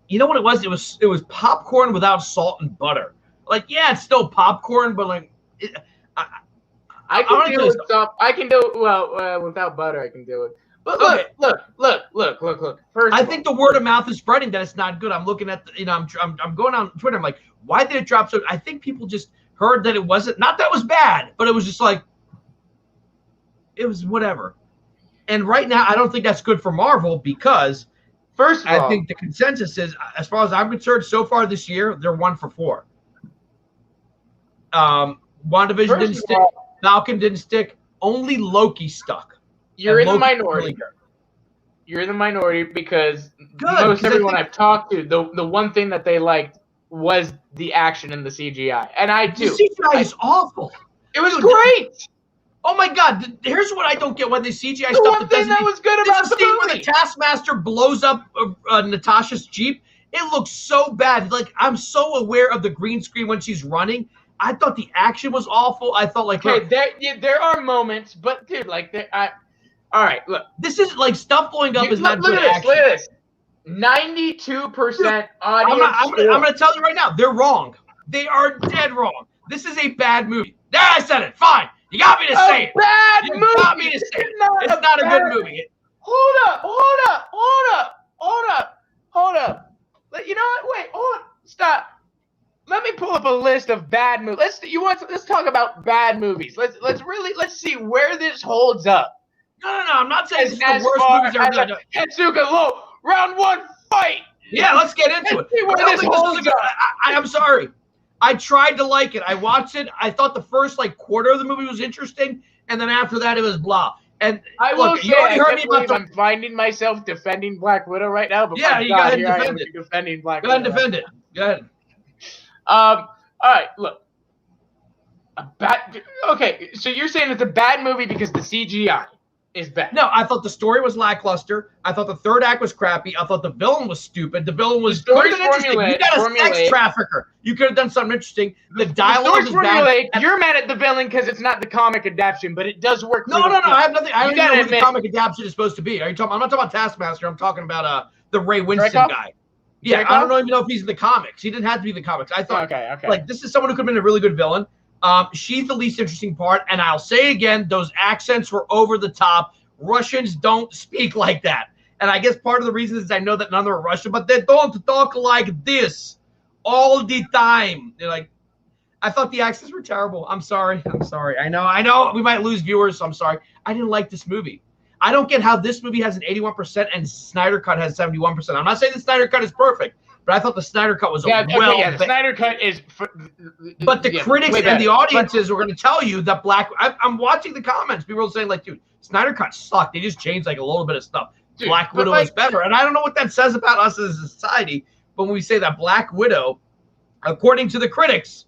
you know what it was? It was popcorn without salt and butter. Like, yeah, it's still popcorn, but like, I can do it. I can do it. Well, without butter, I can do it. But look. First, I think the word of mouth is spreading that it's not good. I'm looking at, I'm going on Twitter. I'm like, why did it drop so? I think people just heard that it wasn't, not that it was bad, but it was just like, it was whatever. And right now, I don't think that's good for Marvel because, first of all, I think the consensus is, as far as I'm concerned, so far this year, they're 1 for 4. WandaVision didn't stick. Falcon didn't stick. Only Loki stuck. You're in the minority. You're in the minority because most everyone I've talked to, the one thing that they liked was the action and the CGI. And I do. The CGI is awful. It was great. Oh my God! Here's what I don't get: when the CGI the stuff. One thing that was good about the scene movie, where the Taskmaster blows up Natasha's Jeep. It looks so bad. Like, I'm so aware of the green screen when she's running. I thought the action was awful. I thought like, there are moments, but dude, like, all right, look, this is like stuff blowing up is not good action. Look at this. 92% audience. I'm going to tell you right now, they're wrong. They are dead wrong. This is a bad movie. There, I said it. Fine. You got me to say it. Bad movie. You got me to say it. It's not a good movie. Hold up. You know what? Wait, hold on. Stop. Let me pull up a list of bad movies. Let's talk about bad movies. Let's see where this holds up. No. I'm not saying this is the worst movies ever done. Tetsuga Low, round 1 fight. Yeah, let's get into it. I'm sorry. I tried to like it. I watched it. I thought the first quarter of the movie was interesting, and then after that it was blah. And I will say, I'm finding myself defending Black Widow right now. But yeah, you go ahead and defend it. Defending Black Widow. Go ahead and defend it. Go ahead. All right, look. Okay, so you're saying it's a bad movie because the CGI is bad. No, I thought the story was lackluster. I thought the third act was crappy. I thought the villain was stupid. The villain was interesting. You got a sex trafficker. You could have done something interesting. The dialogue is bad. You're mad at the villain because it's not the comic adaptation, but it does work. No. I have nothing. I don't know what the comic adaptation is supposed to be. I'm not talking about Taskmaster. I'm talking about the Ray Winston guy. Yeah, I don't even know if he's in the comics. He didn't have to be in the comics. I thought, this is someone who could have been a really good villain. She's the least interesting part, and I'll say again, those accents were over the top. Russians don't speak like that, and I guess part of the reason is I know that none of them are Russian, but they don't talk like this all the time. They're like, I thought the accents were terrible. I'm sorry. I know. We might lose viewers, so I'm sorry. I didn't like this movie. I don't get how this movie has an 81% and Snyder Cut has 71%. I'm not saying the Snyder Cut is perfect, but I thought the Snyder Cut was the Snyder Cut is. But the critics and the audiences were going to tell you that I'm watching the comments. People are saying dude, Snyder Cut sucked. They just changed a little bit of stuff. Dude, Black but, Widow like, is better. And I don't know what that says about us as a society, but when we say that Black Widow, according to the critics,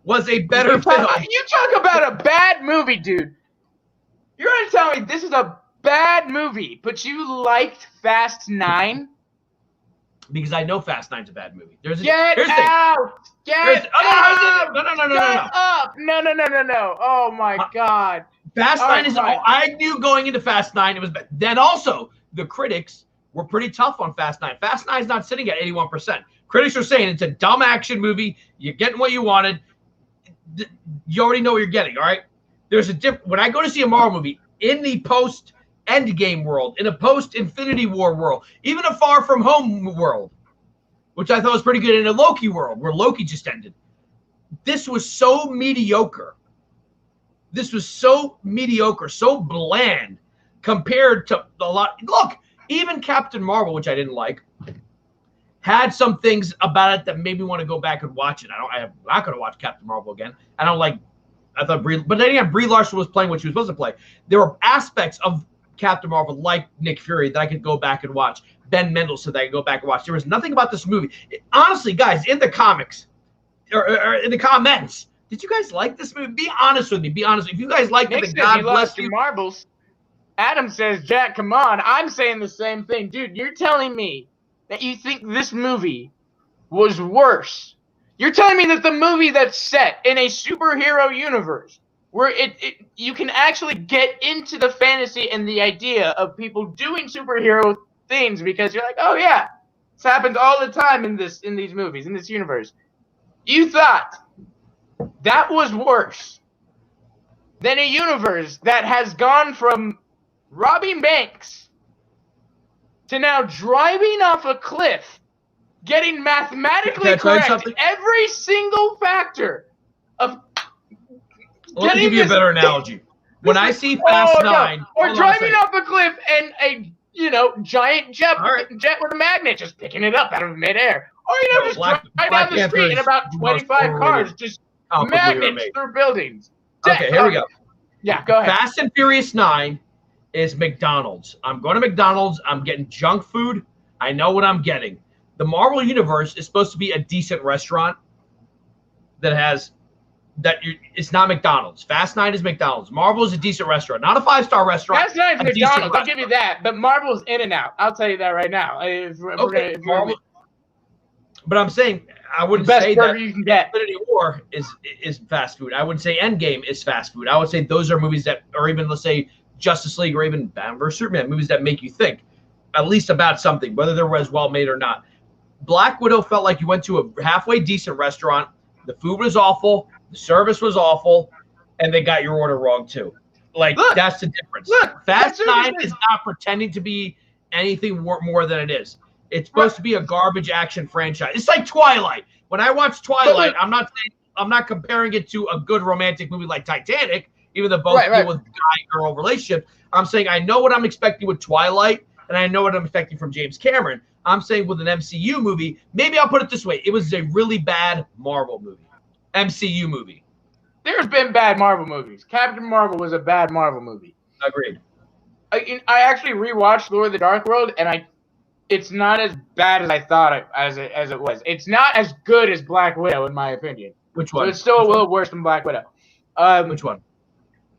was a better film. You talk about a bad movie, dude. You're going to tell me this is a bad movie, but you liked Fast 9? Because I know Fast 9's a bad movie. Get out! Get out! No. Shut up! No. Oh, my God. Fast 9 right, is. fine. I knew going into Fast 9 it was bad. Then also, the critics were pretty tough on Fast 9. Fast 9 is not sitting at 81%. Critics are saying it's a dumb action movie. You're getting what you wanted. You already know what you're getting, all right? There's a difference. When I go to see a Marvel movie, in the post-Endgame world, in a post-Infinity War world, even a Far From Home world, which I thought was pretty good, in a Loki world, where Loki just ended, this was so mediocre. This was so mediocre, so bland, compared to a lot. Look, even Captain Marvel, which I didn't like, had some things about it that made me want to go back and watch it. I'm not going to watch Captain Marvel again. I thought but then again, Brie Larson was playing what she was supposed to play. There were aspects of Captain Marvel, like Nick Fury, that I could go back and watch. Ben Mendelsohn that I could go back and watch. There was nothing about this movie. Honestly, guys, in the comics, or in the comments, did you guys like this movie? Be honest with me. Be honest. If you guys liked it, Nick then says God you bless lost you. your marbles. Adam says, Jack, come on. I'm saying the same thing. Dude, you're telling me that you think this movie was worse. You're telling me that the movie that's set in a superhero universe, where you can actually get into the fantasy and the idea of people doing superhero things, because you're like, oh yeah, this happens all the time in these movies, in this universe. You thought that was worse than a universe that has gone from robbing banks to now driving off a cliff, getting mathematically correct every single factor of. Let me give you a better analogy. When I see Fast 9, no. Or driving off a cliff and a giant jet with a magnet just picking it up out of midair, or just drive down the street in about 25 cars, just magnets through buildings. Okay, here we go. Yeah, go ahead. Fast and Furious 9 is McDonald's. I'm going to McDonald's. I'm getting junk food. I know what I'm getting. The Marvel Universe is supposed to be a decent restaurant it's not McDonald's. Fast 9 is McDonald's. Marvel is a decent restaurant, not a 5-star restaurant. Fast 9 is McDonald's. I'll give you that. But Marvel's In-N-Out. I'll tell you that right now. But I'm saying I wouldn't best say burger that you can get. Infinity War is fast food. I wouldn't say Endgame is fast food. I would say those are movies that, or even let's say Justice League or even Batman vs Superman, movies that make you think at least about something, whether they're as well made or not. Black Widow felt like you went to a halfway decent restaurant. The food was awful. The service was awful, and they got your order wrong too. That's the difference. Fast 9 is not pretending to be anything more than it is. It's supposed to be a garbage action franchise. It's like Twilight. When I watch Twilight, I'm not comparing it to a good romantic movie like Titanic, even though both deal with guy-girl relationship. I'm saying I know what I'm expecting with Twilight, and I know what I'm expecting from James Cameron. I'm saying with an MCU movie, maybe I'll put it this way: it was a really bad Marvel movie. MCU movie. There's been bad Marvel movies. Captain Marvel was a bad Marvel movie. Agreed. I actually rewatched Lord of the Dark World, and it's not as bad as I thought as it was. It's not as good as Black Widow, in my opinion. Which one? So it's still a little worse than Black Widow. Which one?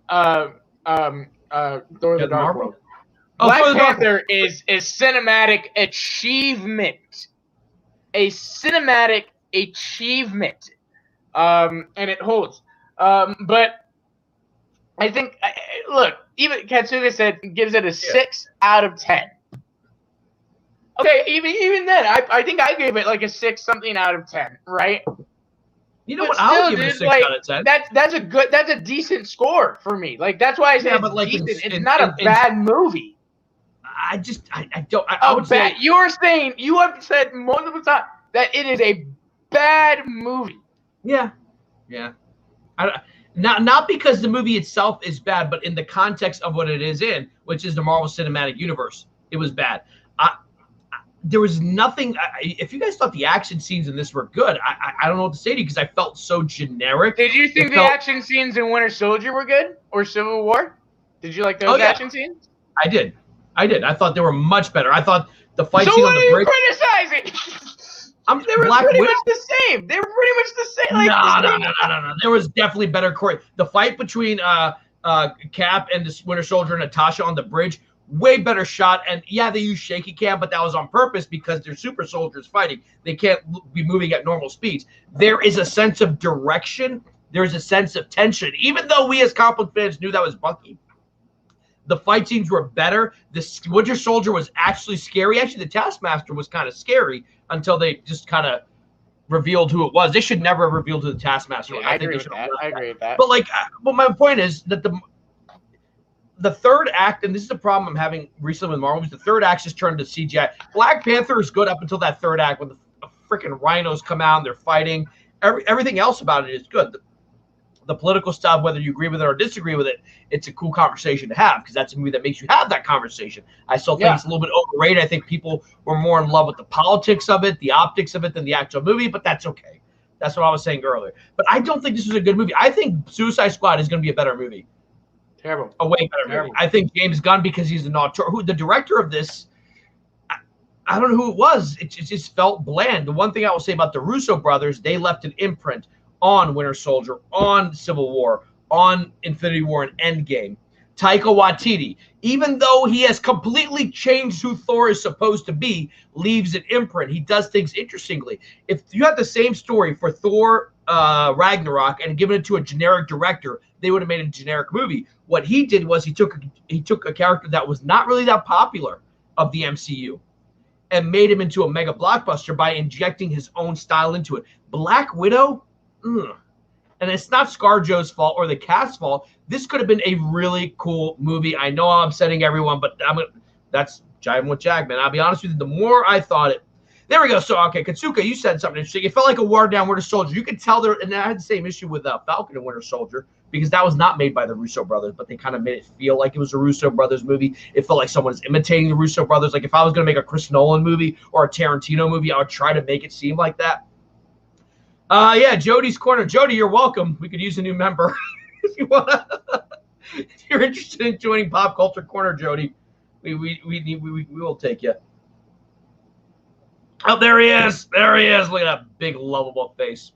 Thor the Dark World. Oh, Black Panther is a cinematic achievement. A cinematic achievement. And it holds. But I think, look, even Katsuga said gives it a 6 out of 10. Okay, even then, I think I gave it like a 6 something out of 10, right? You know what? I'll give it a 6 out of 10. That's a decent score for me. Like, that's why I say it's decent. It's not a bad movie. I would say you have said multiple times that it is a bad movie. Yeah. Not because the movie itself is bad, but in the context of what it is in, which is the Marvel Cinematic Universe, it was bad. There was nothing. If you guys thought the action scenes in this were good, I don't know what to say to you because I felt so generic. Did you think the action scenes in Winter Soldier were good or Civil War? Did you like those action scenes? I did. I did. I thought they were much better. I thought the fight So scene what on are the you bridge. criticizing? They were Black pretty Widow. much the same. They were pretty much the same. Like, No. There was definitely better choreo. The fight between Cap and the Winter Soldier and Natasha on the bridge, way better shot. And yeah, they use shaky cam, but that was on purpose because they're super soldiers fighting. They can't be moving at normal speeds. There is a sense of direction. There's a sense of tension. Even though we as comic book fans knew that was Bucky, the fight scenes were better. The Winter Soldier was actually scary. Actually, the Taskmaster was kind of scary until they just kind of revealed who it was. They should never have revealed who the Taskmaster was. I think agree they with should that. have left I agree with that. But like, well, my point is that the third act, and this is the problem I'm having recently with Marvel, is the third act just turned to CGI. Black Panther is good up until that third act when the freaking rhinos come out and they're fighting. Everything else about it is good. The political stuff, whether you agree with it or disagree with it, it's a cool conversation to have because that's a movie that makes you have that conversation. I still think it's a little bit overrated. I think people were more in love with the politics of it, the optics of it, than the actual movie, but that's okay. That's what I was saying earlier. But I don't think this was a good movie. I think Suicide Squad is going to be a better movie. Terrible. A way better movie. I think James Gunn, because he's an auteur, who the director of this, I don't know who it was. It just felt bland. The one thing I will say about the Russo brothers, they left an imprint on Winter Soldier, on Civil War, on Infinity War, and Endgame. Taika Waititi, even though he has completely changed who Thor is supposed to be, leaves an imprint. He does things interestingly. If you had the same story for Thor Ragnarok and given it to a generic director, they would have made a generic movie. What he did was he took a character that was not really that popular of the MCU and made him into a mega blockbuster by injecting his own style into it. Black Widow, and it's not ScarJo's fault or the cast's fault. This could have been a really cool movie. I know I'm upsetting everyone, but that's jiving with Jag, man. I'll be honest with you. The more I thought it, there we go. So, okay, Katsuka, you said something interesting. It felt like a watered down Winter Soldier. You could tell there, and I had the same issue with Falcon and Winter Soldier because that was not made by the Russo brothers, but they kind of made it feel like it was a Russo brothers movie. It felt like someone was imitating the Russo brothers. Like if I was going to make a Chris Nolan movie or a Tarantino movie, I would try to make it seem like that. Yeah, Jody's Corner. Jody, you're welcome. We could use a new member if you want. If you're interested in joining Pop Culture Corner, Jody, we will take you. Oh, there he is. There he is. Look at that big, lovable face.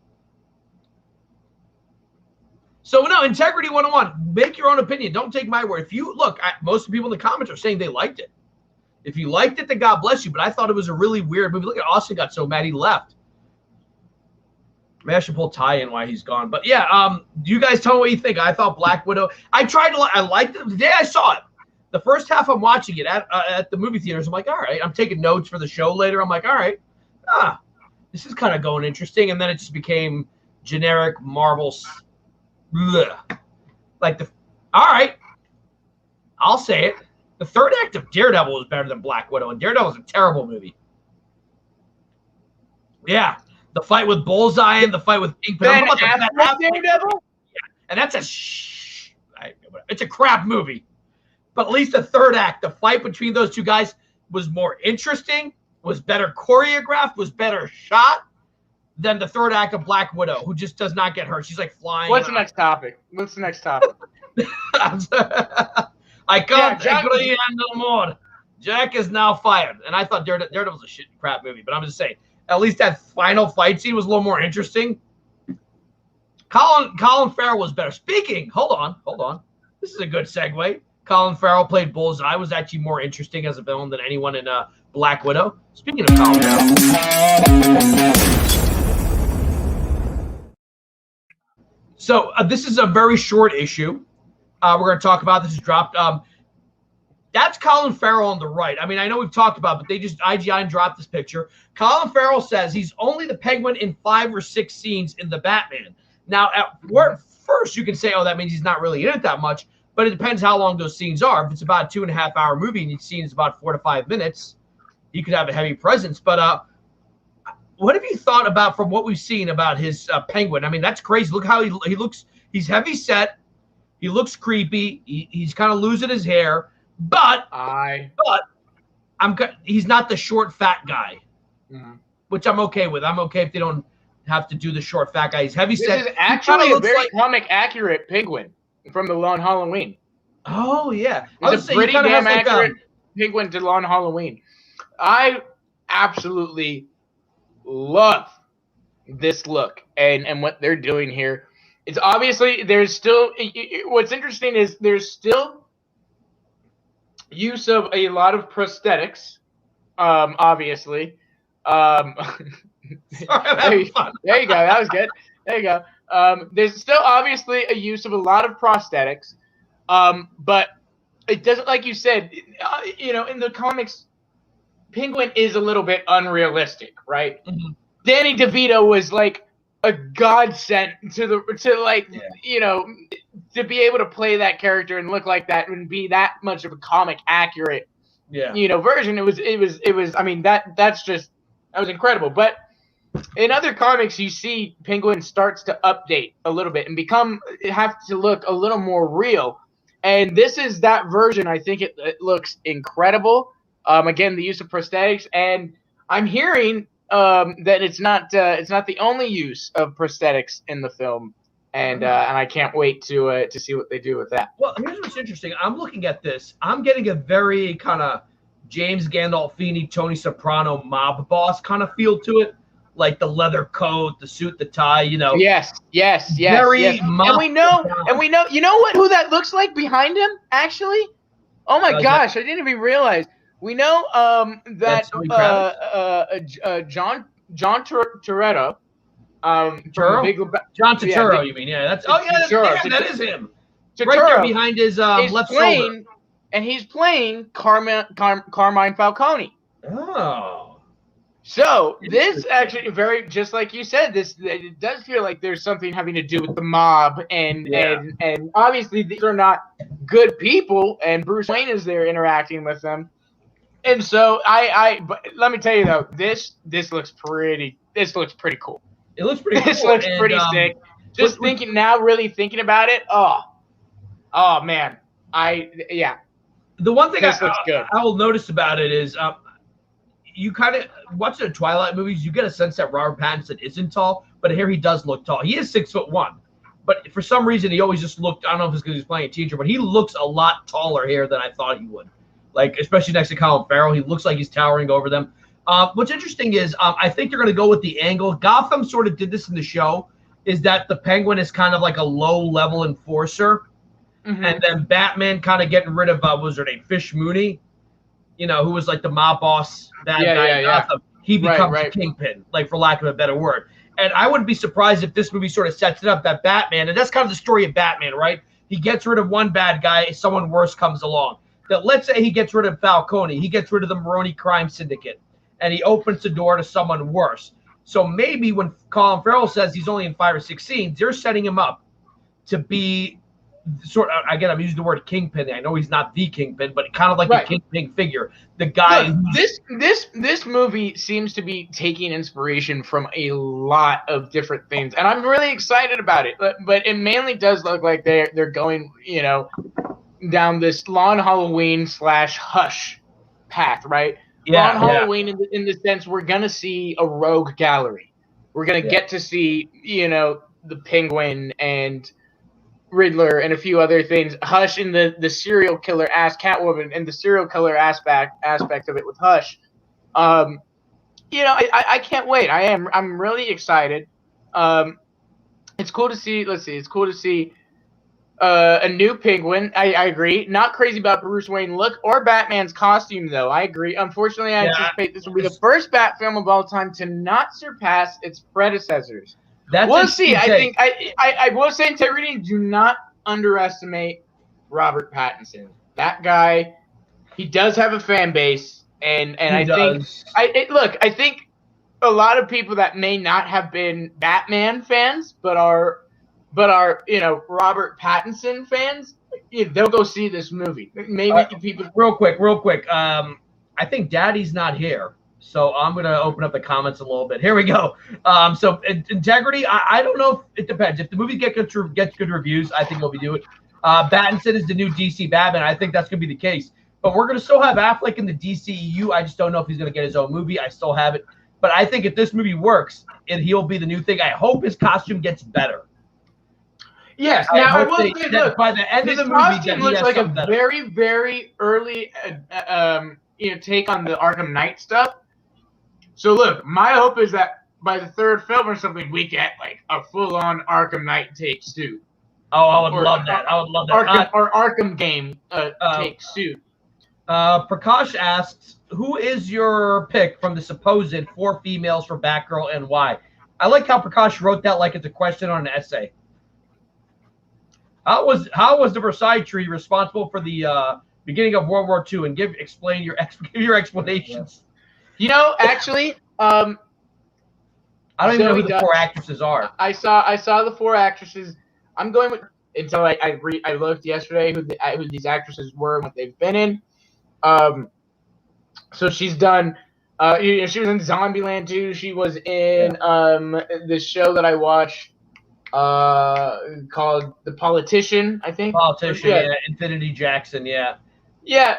So, no, Integrity 101. Make your own opinion. Don't take my word. If you look, most of the people in the comments are saying they liked it. If you liked it, then God bless you. But I thought it was a really weird movie. Look at Austin got so mad he left. Maybe I should pull Ty in while he's gone. But yeah, you guys tell me what you think. I thought Black Widow. I liked it the day I saw it. The first half I'm watching it at the movie theaters. I'm like, all right. I'm taking notes for the show later. I'm like, all right. This is kind of going interesting. And then it just became generic Marvel. Like all right. I'll say it. The third act of Daredevil was better than Black Widow, and Daredevil is a terrible movie. Yeah. The fight with Bullseye and the fight with Pink Ben Panther. Daredevil? Yeah. And that's it's a crap movie. But at least the third act, the fight between those two guys was more interesting, was better choreographed, was better shot than the third act of Black Widow, who just does not get hurt. She's like flying. What's the next topic? I can't agree no more. Jack is now fired. And I thought Daredevil was a shit crap movie, but I'm just saying. At least that final fight scene was a little more interesting. Colin Farrell was better. Speaking, hold on. This is a good segue. Colin Farrell played Bullseye, was actually more interesting as a villain than anyone in Black Widow. Speaking of Colin Farrell. So this is a very short issue. We're going to talk about this. Is dropped. That's Colin Farrell on the right. I mean, I know we've talked about it, but they just IGN dropped this picture. Colin Farrell says he's only the Penguin in 5 or 6 scenes in the Batman. Now, at first, you can say, oh, that means he's not really in it that much, but it depends how long those scenes are. If it's about a 2.5-hour movie and each scene is about 4 to 5 minutes, he could have a heavy presence. But what have you thought about, from what we've seen, about his Penguin? I mean, that's crazy. Look how he looks. He's heavy set. He looks creepy. He's kind of losing his hair. But he's not the short, fat guy, which I'm okay with. I'm okay if they don't have to do the short, fat guy. He's heavy set. This is actually a very comic accurate Penguin from the Long Halloween. Oh, yeah. It's a pretty damn accurate. Penguin did on Halloween. I absolutely love this look and what they're doing here. It's obviously there's still what's interesting is there's still use of a lot of prosthetics. Obviously. There you go. That was good. There you go. There's still obviously a use of a lot of prosthetics, but it doesn't, like you said, in the comics, Penguin is a little bit unrealistic, right? Mhm. Danny DeVito was like a godsend to be able to play that character and look like that and be that much of a comic accurate, version. It was. I mean, that was incredible. But in other comics, you see Penguin starts to update a little bit and have to look a little more real. And this is that version. I think it looks incredible. Again, the use of prosthetics, and I'm hearing that it's not the only use of prosthetics in the film, and I can't wait to see what they do with that. Well, here's what's interesting. I'm looking at this. I'm getting a very kind of James Gandolfini, Tony Soprano mob boss kind of feel to it, like the leather coat, the suit, the tie. Yes. Very yes. And we know. You know who that looks like behind him? Actually, oh my gosh, I didn't even realize. We know that John Turturro, John Turturro, you mean? Yeah, that's that is him. Turturro right there behind his left shoulder. And he's playing Carmine Falcone. Oh. So this actually just like you said, it does feel like there's something having to do with the mob, and obviously these are not good people, and Bruce Wayne is there interacting with them. And so but let me tell you though, this looks pretty cool. It looks pretty cool. This looks pretty sick. Just really thinking about it. Oh man. The one thing looks good. I will notice about it is you kind of watch the Twilight movies, you get a sense that Robert Pattinson isn't tall, but here he does look tall. He is 6'1", but for some reason he always just looked, I don't know if it's because he's playing a teacher, but he looks a lot taller here than I thought he would. Like, especially next to Colin Farrell, he looks like he's towering over them. What's interesting is I think they're going to go with the angle. Gotham sort of did this in the show, is that the Penguin is kind of like a low-level enforcer, and then Batman kind of getting rid of, what was her name, Fish Mooney, who was like the mob boss, bad guy in Gotham. He becomes a kingpin, like, for lack of a better word. And I wouldn't be surprised if this movie sort of sets it up that Batman, and that's kind of the story of Batman, right? He gets rid of one bad guy, someone worse comes along. That let's say he gets rid of Falcone, he gets rid of the Maroni crime syndicate, and he opens the door to someone worse. So maybe when Colin Farrell says he's only in 5 or 6 scenes, they're setting him up to be sort of, again, I'm using the word kingpin. I know he's not the kingpin, but kind of like a kingpin figure. The guy. Look, this movie seems to be taking inspiration from a lot of different things, and I'm really excited about it. But it mainly does look like they're going, down this Lawn Halloween / Hush path, right? Lawn Halloween in the sense we're gonna see a rogue gallery. We're gonna get to see, the Penguin and Riddler and a few other things. Hush in the serial killer Catwoman and the serial killer aspect of it with Hush. I can't wait. I'm really excited. It's cool to see. It's cool to see a new Penguin. I agree. Not crazy about Bruce Wayne look or Batman's costume, though. I agree. Unfortunately, I anticipate this will be the first Bat film of all time to not surpass its predecessors. We'll see. I think I will say, integrity, do not underestimate Robert Pattinson. That guy, he does have a fan base, and I think a lot of people that may not have been Batman fans, but are Robert Pattinson fans, they'll go see this movie. Maybe people. Real quick. I think Daddy's not here, so I'm gonna open up the comments a little bit. Here we go. So integrity, I don't know. If it depends. If the movie gets good reviews, I think we'll do it. Pattinson is the new DC Batman. I think that's gonna be the case. But we're gonna still have Affleck in the DCEU. I just don't know if he's gonna get his own movie. I still have it. But I think if this movie works, he'll be the new thing. I hope his costume gets better. Yes. Now I hope will say, that look, by the end of his the movie, costume that he looks has like a something better. very, very early, take on the Arkham Knight stuff. So look, my hope is that by the third film or something, we get like a full-on Arkham Knight take suit. Oh, I would love that. I would love that. Arkham game take suit. Prakash asks, who is your pick from the supposed 4 females for Batgirl and why? I like how Prakash wrote that like it's a question on an essay. How was the Versailles Tree responsible for the beginning of World War II? And give your explanations. You know, actually, I don't even know who the 4 actresses are. I saw the 4 actresses. I'm going with until I looked yesterday who these actresses were and what they've been in. So she's done. She was in Zombieland 2. She was in this show that I watched called The Politician, I think. Politician, yeah. Infinity Jackson, yeah. Yeah,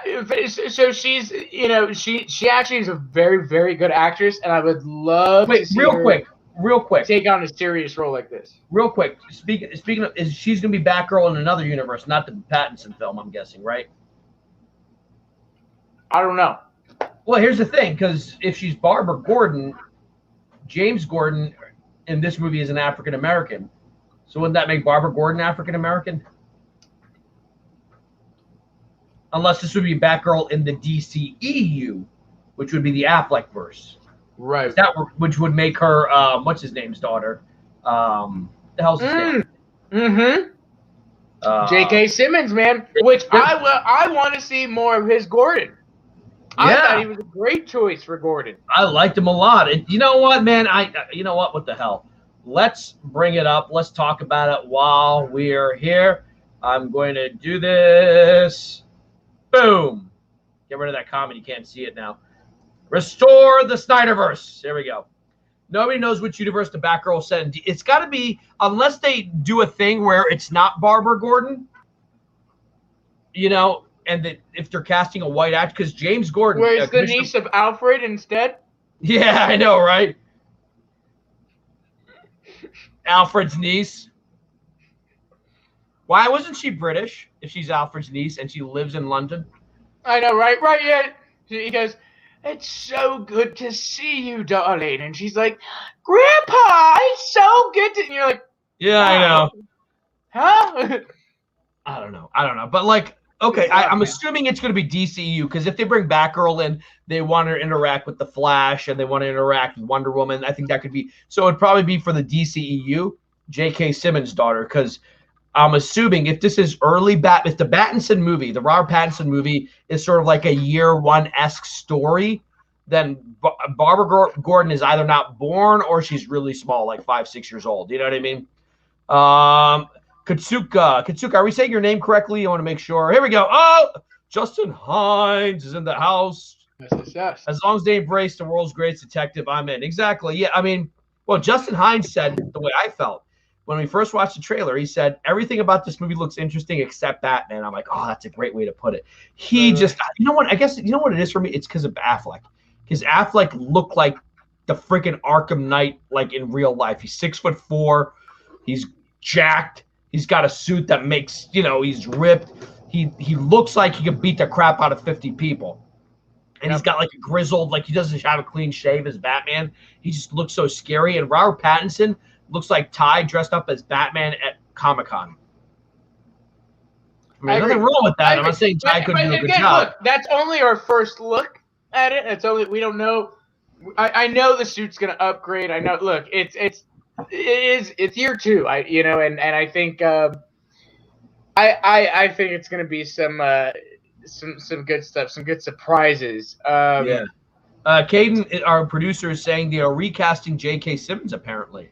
so she's, she actually is a very, very good actress, and I would love to see her real quick, take on a serious role like this. Real quick, speaking of, she's going to be Batgirl in another universe, not the Pattinson film, I'm guessing, right? I don't know. Well, here's the thing, because if she's Barbara Gordon, James Gordon in this movie is an African American. So wouldn't that make Barbara Gordon African American? Unless this would be Batgirl in the DCEU, which would be the Affleck verse. Right. Which would make her what's his name's daughter? The hell's his name? Mm-hmm. J.K. Simmons, man. Which I want to see more of his Gordon. I thought he was a great choice for Gordon. I liked him a lot. And you know what, man? You know what? What the hell? Let's bring it up. Let's talk about it while we're here. I'm going to do this. Boom. Get rid of that comment. You can't see it now. Restore the Snyderverse. There we go. Nobody knows which universe the Batgirl set in. It's got to be, unless they do a thing where it's not Barbara Gordon, and that if they're casting a white actor, because James Gordon. Where is the niece of Alfred instead? Yeah, I know, right? Alfred's niece. Why wasn't she British if she's Alfred's niece and she lives in London? I know, right? Right, yeah. He goes, "It's so good to see you, darling." And she's like, "Grandpa, it's so good to..." And you're like, yeah, I know. Huh? I don't know. But, like, okay, I'm assuming it's going to be DCEU, because if they bring Batgirl in, they want to interact with The Flash and they want to interact with Wonder Woman. I think that could be... So it'd probably be for the DCEU, J.K. Simmons' daughter, because I'm assuming if this is early if the Pattinson movie, the Robert Pattinson movie, is sort of like a year one-esque story, then Barbara Gordon is either not born or she's really small, like 5-6 years old. You know what I mean? Katsuka, are we saying your name correctly? I want to make sure. Here we go. Oh, Justin Hines is in the house. Yes. As long as they embrace the world's greatest detective, I'm in. Exactly. Yeah, I mean, well, Justin Hines said the way I felt. When we first watched the trailer, he said, everything about this movie looks interesting except Batman. I'm like, oh, that's a great way to put it. He just, you know what? I guess, you know what it is for me? It's because of Affleck. Because Affleck looked like the freaking Arkham Knight, like in real life. He's 6'4". He's jacked. He's got a suit that makes, he's ripped. He looks like he could beat the crap out of 50 people. And he's got like a grizzled, like he doesn't have a clean shave as Batman. He just looks so scary. And Robert Pattinson looks like Ty dressed up as Batman at Comic-Con. I mean, nothing wrong with that. I'm not saying Ty couldn't do a good job. Look, that's only our first look at it. It's only, we don't know. I know the suit's going to upgrade. I know. Look, it's year 2. And I think I think it's going to be some good stuff, some good surprises. CAIDEN, our producer, is saying they are recasting J.K. Simmons apparently.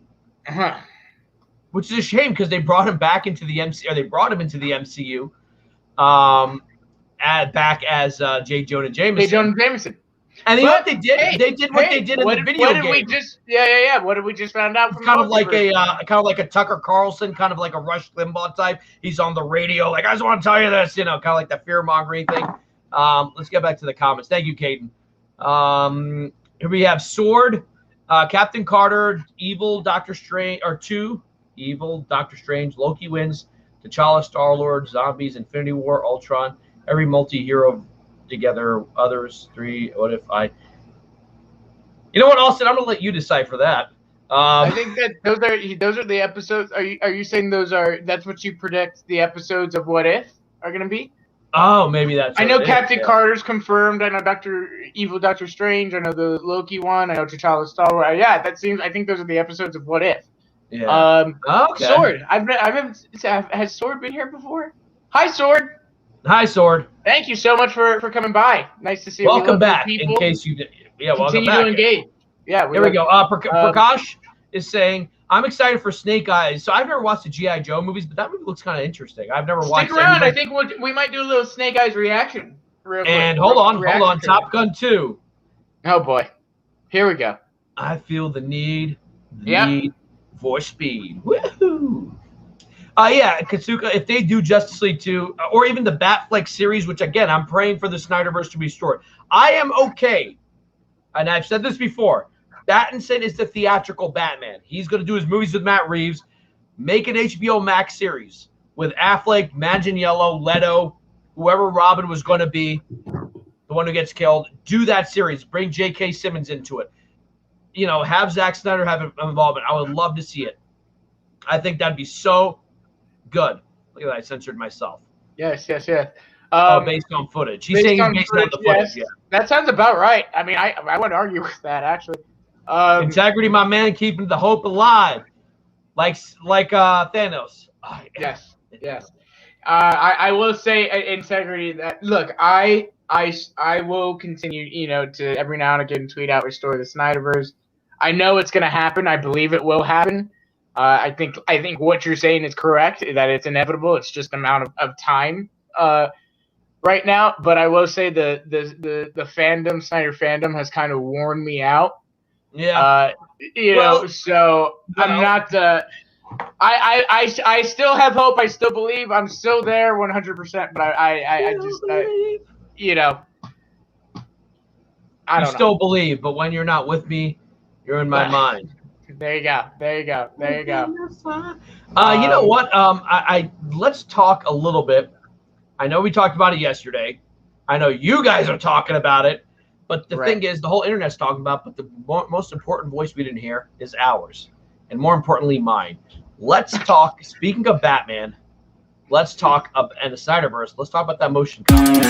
Which is a shame because they brought him back into the MCU, or they brought him into the MCU, back as J. Jonah Jameson. And you know what they did? They did what they did in the video game. What did we just found out? From kind of like a Tucker Carlson, kind of like a Rush Limbaugh type. He's on the radio, like, I just want to tell you this, kind of like that fear mongering thing. Let's get back to the comments. Thank you, CAIDEN. Here we have Sword. Captain Carter, Evil, Doctor Strange, or 2, Evil, Doctor Strange, Loki wins, T'Challa, Star-Lord, Zombies, Infinity War, Ultron, every multi-hero together, others, 3, what if I... You know what, Austin? I'm going to let you decide for that. I think that those are the episodes. Are you saying that's what you predict the episodes of What If are going to be? Oh, maybe that's I know what it Captain is, yeah. Carter's confirmed. I know Doctor Strange. I know the Loki one. I know T'Challa, Star-Lord. Yeah, that seems. I think those are the episodes of What If. Yeah. Okay. Sword. Has Sword been here before? Hi, Sword. Hi, Sword. Thank you so much for coming by. Nice to see you. Welcome back. In case you did, yeah, welcome back. Continue to engage. Yeah. There we go. Prakash is saying, I'm excited for Snake Eyes. So I've never watched the G.I. Joe movies, but that movie looks kind of interesting. I've never watched it. Stick around. I think we might do a little Snake Eyes reaction. And hold on. Top Gun 2. Oh, boy. Here we go. I feel the need for speed. Woohoo! Yeah, Katsuka, if they do Justice League 2, or even the Batfleck series, which, again, I'm praying for the Snyderverse to be restored, I am okay. And I've said this before. Pattinson is the theatrical Batman. He's going to do his movies with Matt Reeves, make an HBO Max series with Affleck, Manganiello, Leto, whoever Robin was going to be, the one who gets killed. Do that series. Bring J.K. Simmons into it. You know, have Zack Snyder have involvement. I would love to see it. I think that'd be so good. Look at that. I censored myself. Yes. Based on footage. He's saying based on the footage. Yes. Yeah. That sounds about right. I mean, I wouldn't argue with that, actually. Integrity, my man, keeping the hope alive, like Thanos. Oh, yeah. Yes. I will say integrity. That look, I will continue, to every now and again tweet out restore the Snyderverse. I know it's going to happen. I believe it will happen. I think what you're saying is correct. That it's inevitable. It's just an amount of time right now. But I will say the fandom, Snyder fandom, has kind of worn me out. Yeah. So I'm not. I still have hope. I still believe. I'm still there 100%. But I just I don't know. Still believe, but when you're not with me, you're in my mind. There you go. You know what? Let's talk a little bit. I know we talked about it yesterday. I know you guys are talking about it. But the thing is, the whole internet's talking about, but the most important voice we didn't hear is ours. And more importantly, mine. Let's talk, speaking of Batman, let's talk and the Snyderverse, let's talk about that motion comic.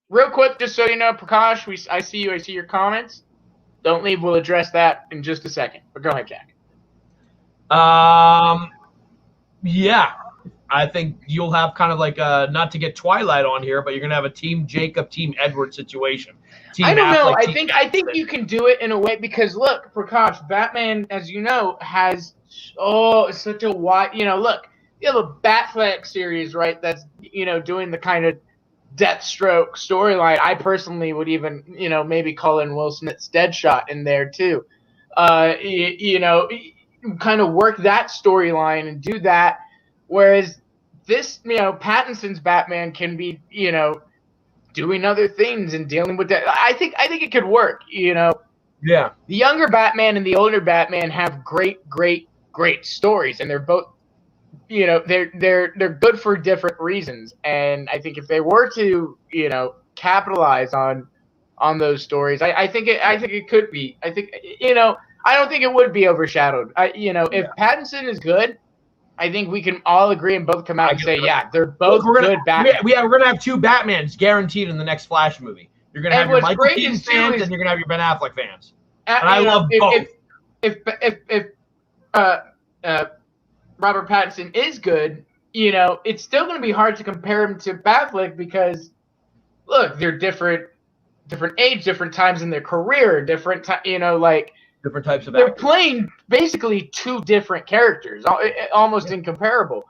Real quick, just so you know, Prakash, I see your comments. Don't leave, we'll address that in just a second. But go ahead, Jack. Yeah. I think you'll have kind of like not to get Twilight on here, but you're gonna have a Team Jacob, Team Edward situation. I don't know. I think you can do it in a way because look, Prakash, Batman, as you know, has such a wide. Look, you have a Batfleck series, right? That's doing the kind of Deathstroke storyline. I personally would even maybe call in Will Smith's Deadshot in there too. Kind of work that storyline and do that. Whereas this, Pattinson's Batman can be, doing other things and dealing with that. I think it could work, Yeah. The younger Batman and the older Batman have great stories, and they're both, they're good for different reasons. And I think if they were to, capitalize on those stories, I think it could be. I think, I don't think it would be overshadowed. If Pattinson is good, I think we can all agree and both come out and say, yeah, they're both good Batman. We're going to have two Batmans guaranteed in the next Flash movie. You're going to have your Michael Keaton fans and you're going to have your Ben Affleck fans. And I love both. If Robert Pattinson is good, it's still going to be hard to compare him to Batfleck because, look, they're different age, different times in their career, different types of They're playing basically two different characters, almost incomparable.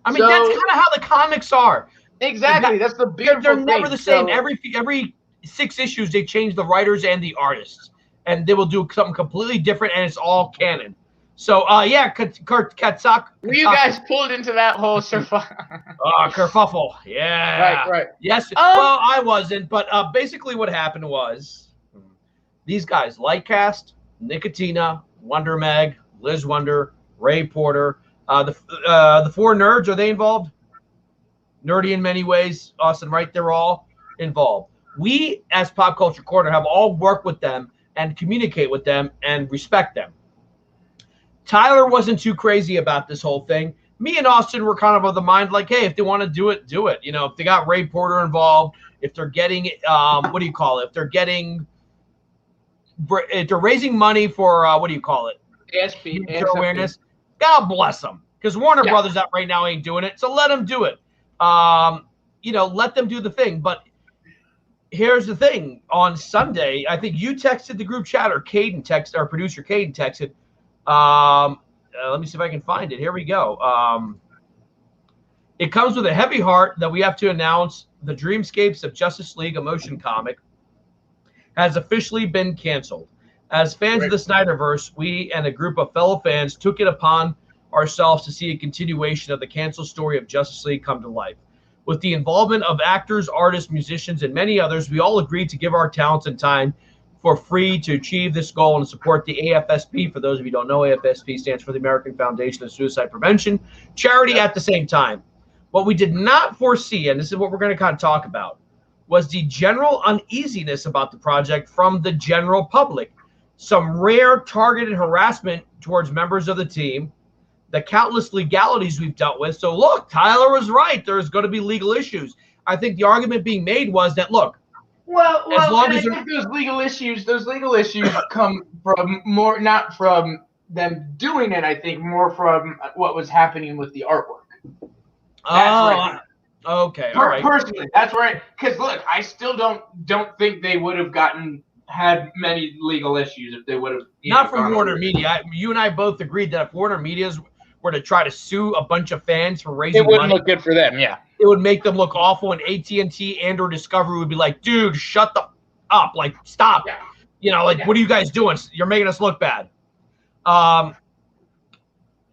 I mean, that's kind of how the comics are. Exactly. That's the beautiful They're thing. never the same. Every 6 issues, they change the writers and the artists. And they will do something completely different, and it's all canon. So, Katsak. You guys pulled into that whole kerfuffle. Yeah. Right. Yes. Well, I wasn't, but basically what happened was These guys, Lightcast, Nicotina, Wonder Meg, Liz Wonder, Ray Porter, the four nerds, are they involved? Nerdy in many ways, Austin, right? They're all involved. We, as Pop Culture Corner, have all worked with them and communicate with them and respect them. Tyler wasn't too crazy about this whole thing. Me and Austin were kind of the mind like, hey, if they want to do it, do it. You know, if they got Ray Porter involved, if they're getting, what do you call it? If they're raising money for, what do you call it? ASP awareness. God bless them. Because Warner Brothers that right now ain't doing it. So let them do it. You know, let them do the thing. But here's the thing. On Sunday, I think you texted the group chat, or CAIDEN texted, our producer CAIDEN texted. Let me see if I can find it. Here we go. It comes with a heavy heart that we have to announce the Dreamscapes of Justice League, a motion comic, has officially been canceled. As fans of the Snyderverse, we and a group of fellow fans took it upon ourselves to see a continuation of the canceled story of Justice League come to life. With the involvement of actors, artists, musicians, and many others, we all agreed to give our talents and time for free to achieve this goal and support the AFSP. For those of you who don't know, AFSP stands for the American Foundation of Suicide Prevention charity at the same time. What we did not foresee, and this is what we're going to kind of talk about, was the general uneasiness about the project from the general public. Some rare targeted harassment towards members of the team, the countless legalities we've dealt with. So look, Tyler was right. There's going to be legal issues. I think the argument being made was that, look, Well, as long as I think those legal issues come from more, not from them doing it. I think more from what was happening with the artwork. Okay, all right. Personally, that's right. Because look, I still don't think they would have had many legal issues if they would have. Not from Warner Media. You and I both agreed that if Warner Media's were to try to sue a bunch of fans for raising money, it wouldn't look good for them. Yeah, it would make them look awful, and AT&T and/or Discovery would be like, "Dude, shut the up! Like, stop! Yeah. You know, like, what are you guys doing? You're making us look bad."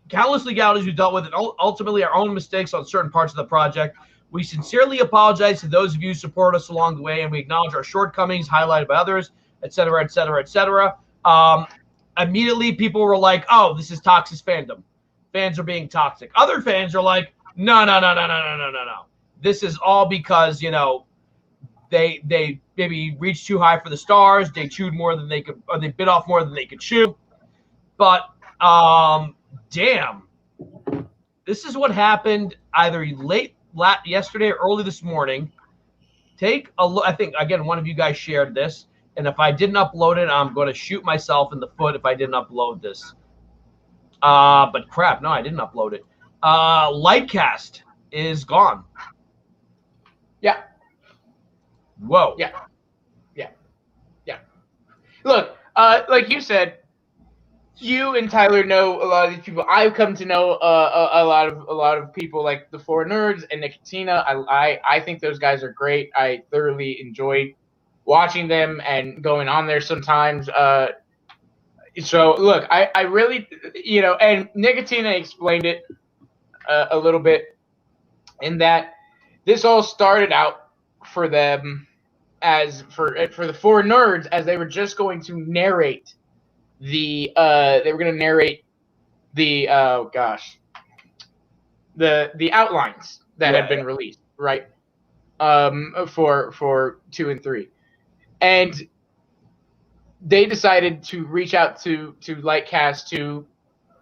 Countless legalities we dealt with, and ultimately our own mistakes on certain parts of the project. We sincerely apologize to those of you who support us along the way, and we acknowledge our shortcomings highlighted by others, et cetera, et cetera, et cetera. Immediately, people were like, "Oh, this is toxic fandom. Fans are being toxic." Other fans are like, "No. This is all because, you know, they maybe reached too high for the stars. They chewed more than they could, or they bit off more than they could chew." But damn, this is what happened either late yesterday or early this morning. Take a look. I think, again, one of you guys shared this, and if I didn't upload it, I'm going to shoot myself in the foot if I didn't upload this. But crap, no, I didn't upload it. Lightcast is gone. Yeah. Whoa. Yeah. Look, like you said, you and Tyler know a lot of these people. I've come to know a lot of people like the Four Nerds and Nicotina. I think those guys are great. I thoroughly enjoyed watching them and going on there sometimes. So look, I really, you know, and Nicotina explained it a little bit in that this all started out for them as for the Four Nerds, as they were just going to narrate the the outlines that had been released, right? For 2 and 3, and they decided to reach out to Lightcast to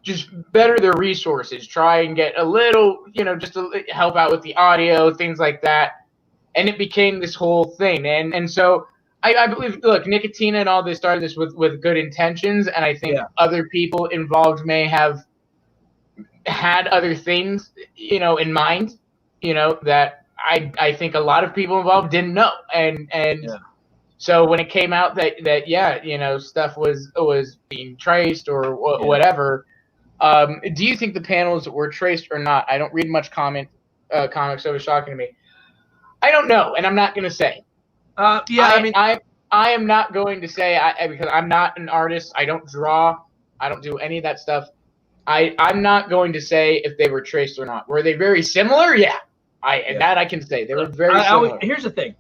just better their resources, try and get a little, you know, just to help out with the audio, things like that. And it became this whole thing. And so I believe, look, Nicotina and all this started this with good intentions. And I think other people involved may have had other things, you know, in mind, you know, that I think a lot of people involved didn't know. And so when it came out that you know, stuff was being traced or whatever, do you think the panels were traced or not? I don't read much comics, so it was shocking to me. I don't know, and I'm not going to say. I am not going to say because I'm not an artist. I don't draw. I don't do any of that stuff. I'm not going to say if they were traced or not. Were they very similar? Yeah. That I can say. They were very similar. Here's the thing.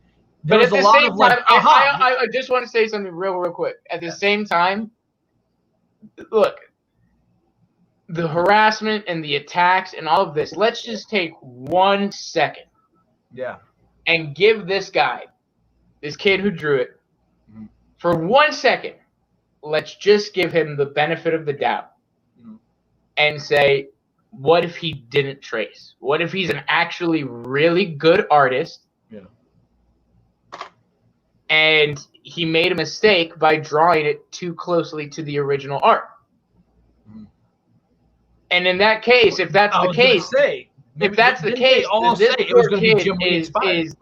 there But was at a the lot same of like, time, aha. I just want to say something real quick. At the same time, look, the harassment and the attacks and all of this, let's just take 1 second Yeah. and give this guy, this kid who drew it, Mhm. for 1 second, let's just give him the benefit of the doubt Mhm. and say, what if he didn't trace? What if he's an actually really good artist? Yeah. And he made a mistake by drawing it too closely to the original art. Mhm. And in that case, if that's I the was gonna case, say, if that's the didn't case, they all then say this it was poor going to be kid Jim Lee inspired? is,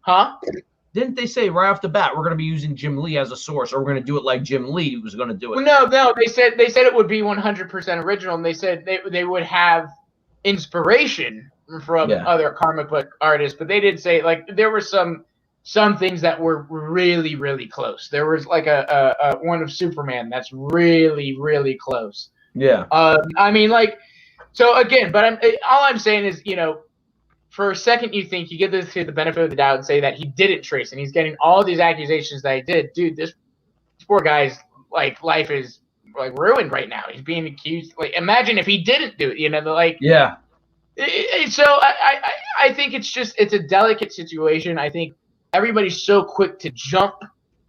huh? Didn't they say right off the bat we're going to be using Jim Lee as a source, or we're going to do it like Jim Lee was going to do it? Well, no, they said it would be 100% original, and they said they would have inspiration from other comic book artists, but they did say like there were some things that were really, really close. There was like a one of Superman that's really, really close. Yeah. I mean, like, so again, but all I'm saying is, you know, for a second you think you give this to the benefit of the doubt and say that he didn't trace, and he's getting all these accusations that he did. Dude, this poor guy's like life is like ruined right now. He's being accused. Like, imagine if he didn't do it. You know, like, Yeah. So I think it's a delicate situation. I think everybody's so quick to jump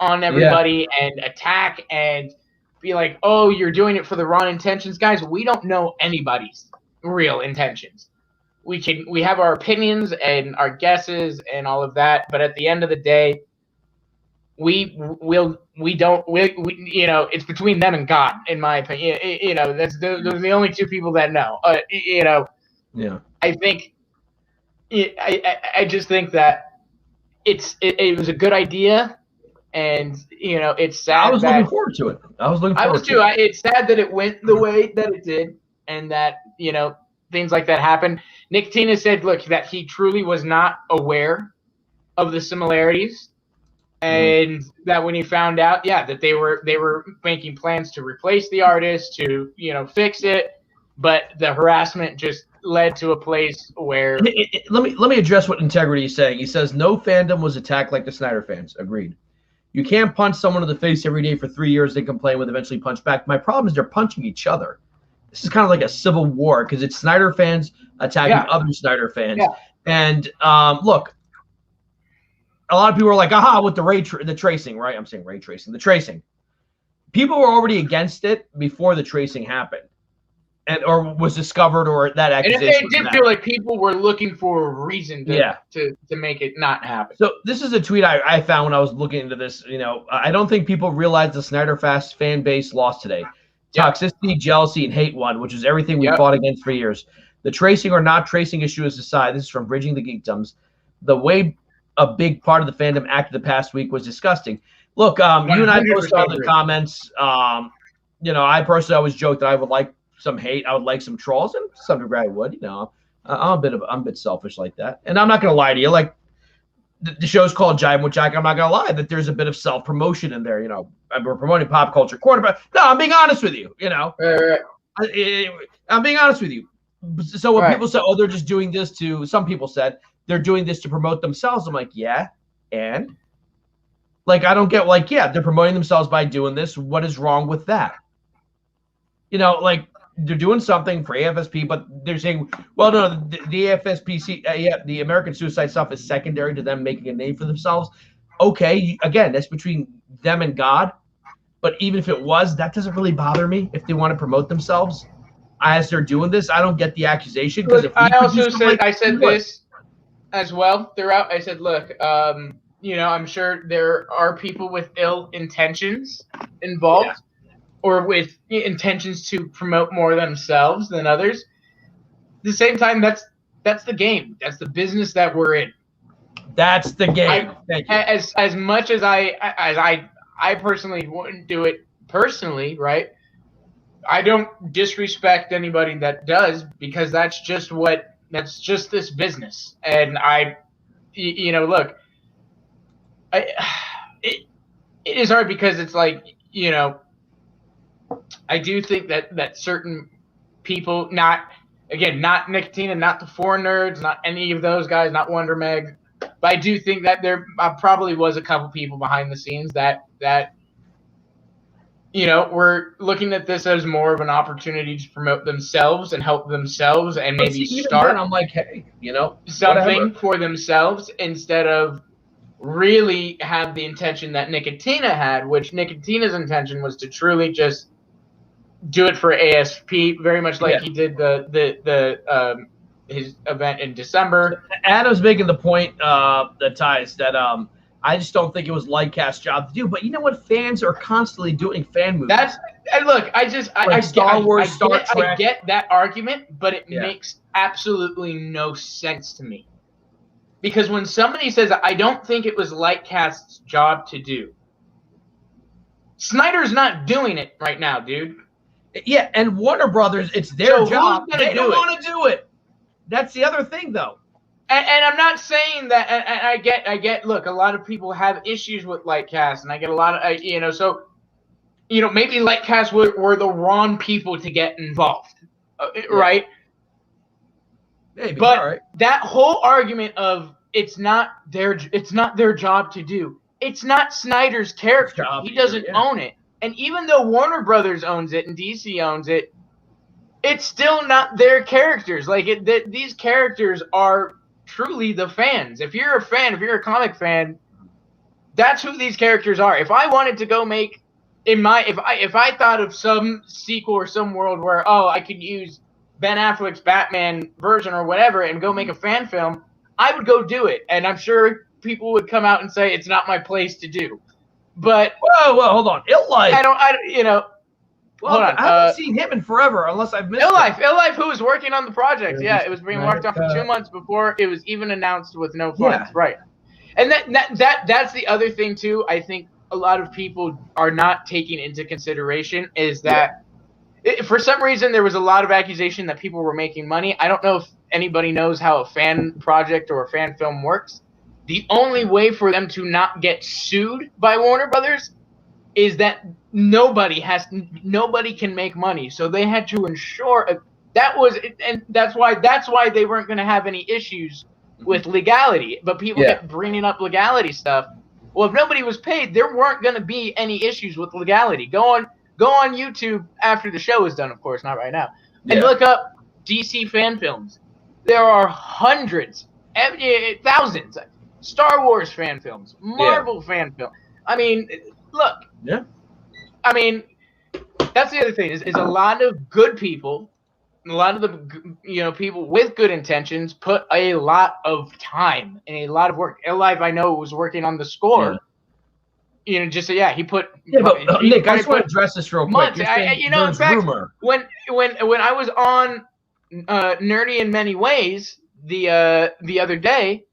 on everybody and attack and be like, oh, you're doing it for the wrong intentions. Guys, we don't know anybody's real intentions. We have our opinions and our guesses and all of that, but at the end of the day, we you know, it's between them and God, in my opinion. You know, those are the only two people that know. You know, Yeah. I think I just think that it was a good idea, and you know, it's sad. I was looking forward to it. I was looking forward to it. It's sad that it went the way that it did, and that, you know, things like that happen. Nick Tina said, look, that he truly was not aware of the similarities, and that when he found out, that they were making plans to replace the artist, to, you know, fix it, but the harassment just led to a place where let me address what Integrity is saying. He says no fandom was attacked like the Snyder fans. Agreed. You can't punch someone in the face every day for 3 years, they complain, with eventually punch back. My problem is they're punching each other. This is kind of like a civil war because it's Snyder fans attacking other Snyder fans. Yeah. And look, a lot of people are like, aha, with the tracing, right? I'm saying ray tracing, the tracing. People were already against it before the tracing happened, or was discovered, or that accusation. And it did feel like people were looking for a reason to make it not happen. So this is a tweet I found when I was looking into this. You know, I don't think people realize the Snyder Fast fan base lost today. Toxicity, jealousy, and hate won, which is everything we fought against for years. The tracing or not tracing issue is aside. This is from Bridging the Geekdoms. The way a big part of the fandom acted the past week was disgusting. Look, you and I posted on the comments. You know, I personally always joke that I would like some hate. I would like some trolls, and to some degree I would. You know, I'm a bit selfish like that, and I'm not gonna lie to you. Like the show's called Jive with Jack. I'm not gonna lie that there's a bit of self promotion in there. You know, we're promoting pop culture quarterback. No, I'm being honest with you. You know, I'm being honest with you. So when people say, "Oh, they're just doing this to," some people said they're doing this to promote themselves. I'm like, yeah, and like I don't get like, yeah, they're promoting themselves by doing this. What is wrong with that? You know, like they're doing something for AFSP, but they're saying, well, no, the AFSPC, the American Suicide stuff is secondary to them making a name for themselves. Okay, again, that's between them and God. But even if it was, that doesn't really bother me if they want to promote themselves as they're doing this. I don't get the accusation because I also said this as well throughout. I said, look, you know, I'm sure there are people with ill intentions involved. Or with intentions to promote more themselves than others. At the same time, that's the game. That's the business that we're in. That's the game. Thank you. As much as I personally wouldn't do it personally, right? I don't disrespect anybody that does, because that's just this business. And you know, look, it is hard because it's like, you know, I do think that certain people, not Nick Tina, not the Four Nerds, not any of those guys, not Wonder Meg, but But I do think that there probably was a couple people behind the scenes that were looking at this as more of an opportunity to promote themselves and help themselves and maybe start. I'm like, hey, something whatever. for themselves instead of really have the intention that Nicotina had, which Nicotina's intention was to truly just do it for ASP, very much like he did his event in December. Adam's making the point that I just don't think it was Lightcast's job to do. But you know what? Fans are constantly doing fan movies. Look, I get that argument, but it makes absolutely no sense to me. Because when somebody says, I don't think it was Lightcast's job to do, Snyder's not doing it right now, dude. Yeah, and Warner Brothers, it's their job. They don't want to do it. That's the other thing, though. And I'm not saying that. And I get. Look, a lot of people have issues with Lightcast, and I get a lot of, So, maybe Lightcast were the wrong people to get involved, right? Maybe, but that whole argument of it's not their job to do. It's not Snyder's character. He doesn't own it. And even though Warner Brothers owns it and DC owns it, it's still not their characters. Like these characters are truly the fans. If you're a fan, if you're a comic fan, that's who these characters are. If I wanted to go make if I thought of some sequel or some world where I could use Ben Affleck's Batman version or whatever and go make a fan film, I would go do it. And I'm sure people would come out and say it's not my place to do. But whoa, hold on. Ill Life. Hold on. I haven't seen him in forever, unless I've missed Ill Life, who was working on the project. Yeah, it was being worked on for 2 months before it was even announced with no funds. Right. And that's the other thing too. I think a lot of people are not taking into consideration is that for some reason there was a lot of accusation that people were making money. I don't know if anybody knows how a fan project or a fan film works. The only way for them to not get sued by Warner Brothers is that nobody can make money. So they had to ensure and that's why they weren't going to have any issues with legality. But people kept bringing up legality stuff. Well, if nobody was paid, there weren't going to be any issues with legality. Go on YouTube after the show is done, of course, not right now, and look up DC fan films. There are hundreds, thousands. Star Wars fan films, Marvel fan film. I mean, look. Yeah. I mean, that's the other thing is a lot of good people, a lot of the people with good intentions put a lot of time and a lot of work. Ill Life, I know, was working on the score. He put. Yeah, but Nick, I just want to address this real quick. In fact, when I was on Nerdy in Many Ways the other day.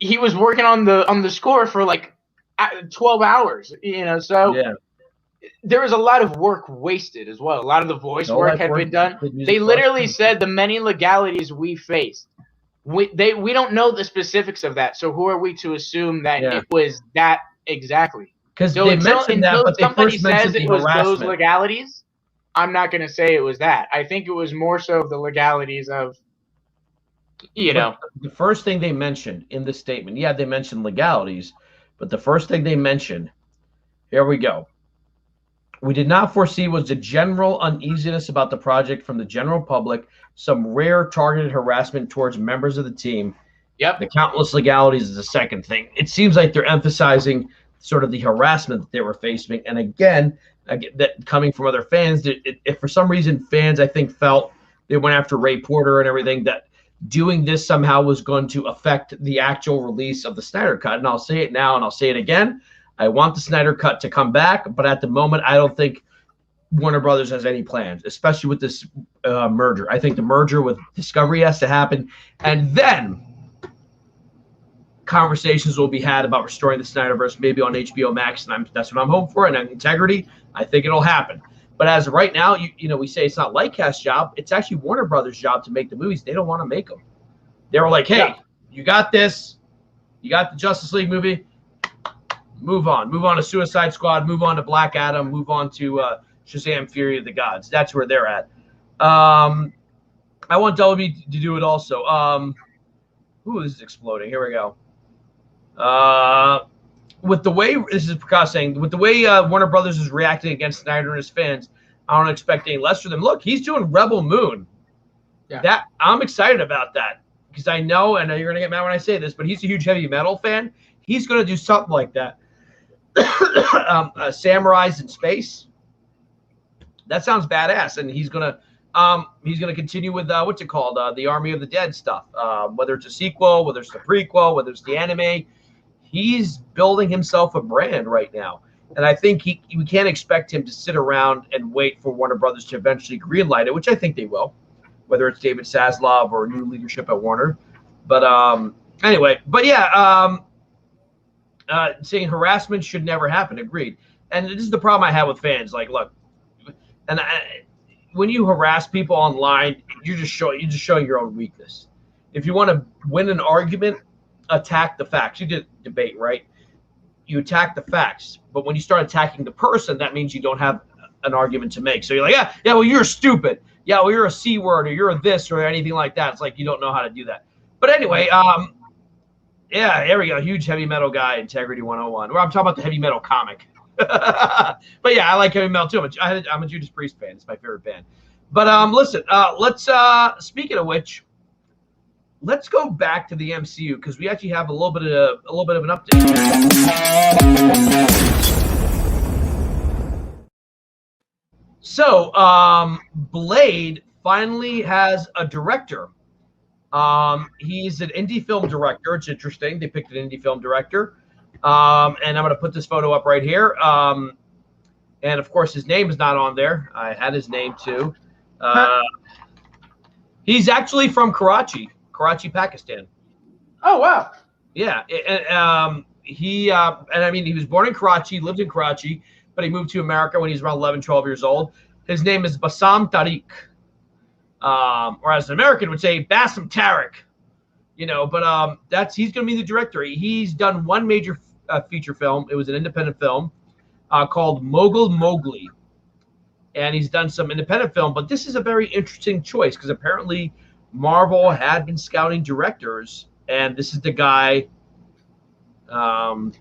He was working on the score for like 12 hours, so there was a lot of work wasted as well. A lot of the voice work had been done. They literally said the many legalities we faced. We don't know the specifics of that. So who are we to assume that it was that exactly? Because they mentioned that, but they first mentioned it was those legalities. I'm not going to say it was that. I think it was more so the legalities of the first thing they mentioned in the statement, they mentioned legalities, but the first thing they mentioned, here we go. We did not foresee was the general uneasiness about the project from the general public, some rare targeted harassment towards members of the team. Yep. The countless legalities is the second thing. It seems like they're emphasizing sort of the harassment that they were facing. And again, that coming from other fans, if for some reason fans, I think, felt they went after Ray Porter and everything, that doing this somehow was going to affect the actual release of the Snyder Cut. And I'll say it now and I'll say it again. I want the Snyder Cut to come back, but at the moment, I don't think Warner Brothers has any plans, especially with this merger. I think the merger with Discovery has to happen, and then conversations will be had about restoring the Snyderverse, maybe on HBO Max, and that's what I'm hoping for. And on integrity, I think it'll happen. But as of right now, we say it's not Lightcast's job. It's actually Warner Brothers' job to make the movies. They don't want to make them. They were like, hey, you got this. You got the Justice League movie. Move on. Move on to Suicide Squad. Move on to Black Adam. Move on to Shazam! Fury of the Gods. That's where they're at. I want WB to do it also. Ooh, this is exploding. Here we go. With the way, this is Prakash saying, with the way Warner Brothers is reacting against Snyder and his fans, I don't expect any less from them. Look, he's doing Rebel Moon. Yeah. That I'm excited about that because I know, and you're gonna get mad when I say this, but he's a huge heavy metal fan. He's gonna do something like that. Samurais in space. That sounds badass, and he's gonna continue with what's it called, the Army of the Dead stuff. Whether it's a sequel, whether it's a prequel, whether it's the anime, he's building himself a brand right now. And I think we can't expect him to sit around and wait for Warner Brothers to eventually greenlight it, which I think they will, whether it's David Zaslav or new leadership at Warner. But anyway, but yeah, saying harassment should never happen. Agreed. And this is the problem I have with fans. Like, look, and when you harass people online, you're just showing your own weakness. If you want to win an argument, attack the facts. You did debate, right? You attack the facts, but when you start attacking the person, that means you don't have an argument to make. So you're like, yeah, well, you're stupid. Yeah, well, you're a C word, or you're a this, or anything like that. It's like you don't know how to do that. But anyway, yeah, there we go. Huge heavy metal guy, Integrity 101. Well, I'm talking about the heavy metal comic. But yeah, I like heavy metal too. I'm a Judas Priest fan. It's my favorite band. But listen, let's speaking of which, let's go back to the MCU because we actually have a little bit of an update. So, Blade finally has a director. He's an indie film director. It's interesting. They picked an indie film director. And I'm going to put this photo up right here. And of course, his name is not on there. I had his name too. He's actually from Karachi, Pakistan. Oh, wow. Yeah. And he was born in Karachi, lived in Karachi, but he moved to America when he was around 11, 12 years old. His name is Bassam Tariq. Or as an American would say, Bassam Tariq. You know, but he's going to be the director. He's done one major feature film. It was an independent film called Mogul Mowgli. And he's done some independent film, but this is a very interesting choice because apparently Marvel had been scouting directors, and this is the guy. Oh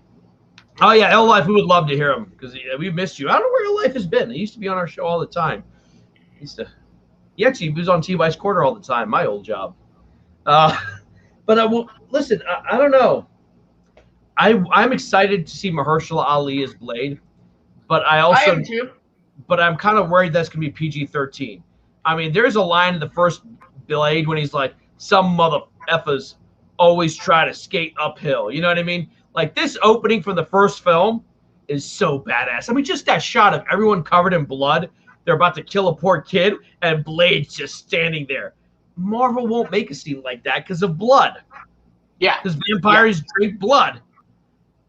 yeah, L Life, we would love to hear him because we missed you. I don't know where L Life has been. He used to be on our show all the time. He actually was on TY's Corner all the time, my old job. But listen, I don't know. I'm excited to see Mahershala Ali as Blade, but I am too. But I'm kind of worried that's going to be PG-13. I mean, there's a line in the first Blade when he's like, some mother effers always try to skate uphill. You know what I mean? Like, this opening from the first film is so badass. I mean, just that shot of everyone covered in blood. They're about to kill a poor kid, and Blade's just standing there. Marvel won't make a scene like that because of blood. Yeah. Because vampires drink blood.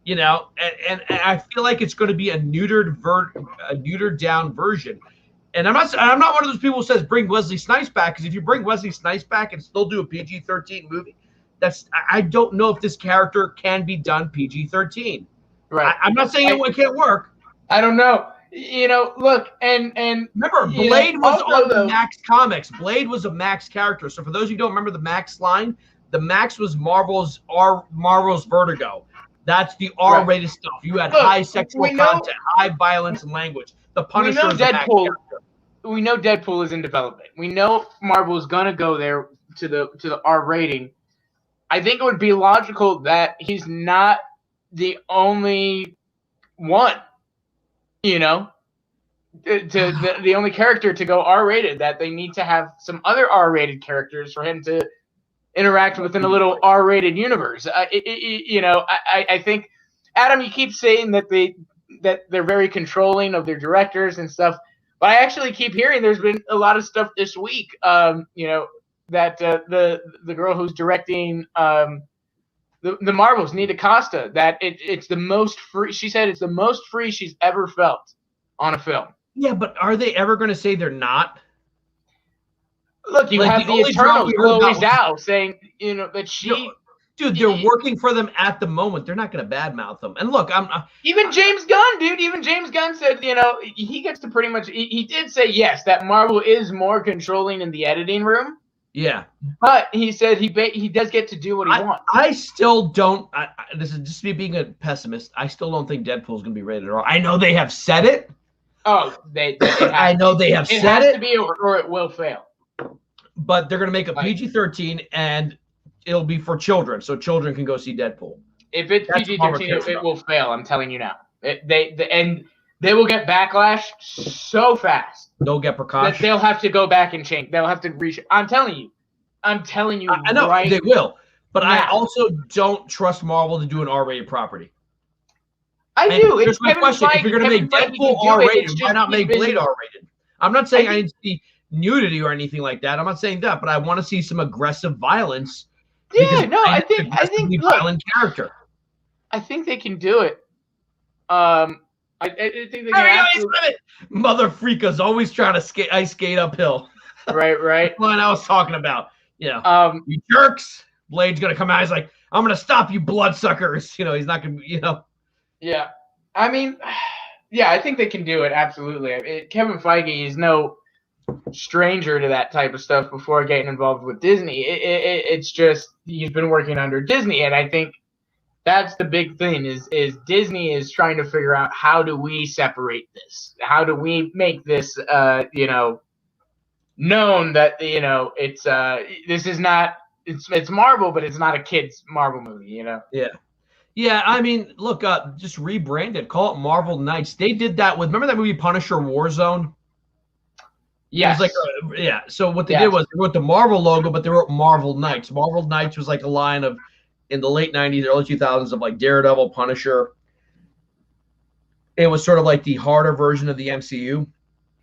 You know, and I feel like it's going to be a neutered down version. And I'm not one of those people who says bring Wesley Snipes back, because if you bring Wesley Snipes back and still do a PG-13 movie, I don't know if this character can be done PG-13. Right. I'm not saying it can't work. I don't know. You know, look, and remember, Blade was on the Max comics. Blade was a Max character. So for those who don't remember the Max line, the Max was Marvel's Vertigo. That's the R-rated stuff. You had high sexual content, high violence and language. The Punisher is a Max character. We know Deadpool is in development. We know Marvel is going to go there to the R rating. I think it would be logical that he's not the only one. You know, the only character to go R-rated, that they need to have some other R-rated characters for him to interact within a little R-rated universe. I think, Adam, you keep saying that they're very controlling of their directors and stuff, but I actually keep hearing there's been a lot of stuff this week. That the girl who's directing the Marvels, Nita Costa, that it's the most free. She said it's the most free she's ever felt on a film. Yeah, but are they ever going to say they're not? Look, you have the Eternals, Chloe Zhao, saying that she. Dude, they're working for them at the moment. They're not going to badmouth them. And look, even James Gunn, dude. Even James Gunn said, he gets to pretty much. He did say yes, that Marvel is more controlling in the editing room. Yeah. But he said he does get to do what he wants. I still don't. This is just me being a pessimist. I still don't think Deadpool's going to be rated R. I know they have said it. Oh, I know they have it said has it. to be, or it will fail. But they're going to make a PG-13, and it'll be for children, so children can go see Deadpool. If it's PG-13, it will fail. I'm telling you now. And they will get backlash so fast. They'll get Prakash. That they'll have to go back and change. They'll have to reach. I'm telling you. I know right they will, but now. I also don't trust Marvel to do an R-rated property. I do. Here's my question: if you're going to make Deadpool R-rated, why not make Blade R-rated? I'm not saying I need to see nudity or anything like that. I'm not saying that, but I want to see some aggressive violence. Yeah, no, I think violent character. I think they can do it. I think they can. Mother Freaka's always trying to ice skate uphill. Right. What I was talking about. Yeah. You jerks. Blade's gonna come out. He's like, I'm gonna stop you, bloodsuckers. He's not gonna. Yeah. I mean, yeah, I think they can do it. Absolutely. Kevin Feige is no stranger to that type of stuff before getting involved with Disney. It's just he's been working under Disney, and I think that's the big thing is Disney is trying to figure out how do we separate this? How do we make this known that it's this is not it's Marvel, but it's not a kid's Marvel movie, Yeah, I mean, look, just rebrand it. Call it Marvel Knights. They did that with, remember that movie Punisher Warzone? Yes. It was like, yeah. So what they did was they wrote the Marvel logo, but they wrote Marvel Knights. Marvel Knights was like a line of, in the late 90s, early 2000s, of like Daredevil, Punisher. It was sort of like the harder version of the MCU.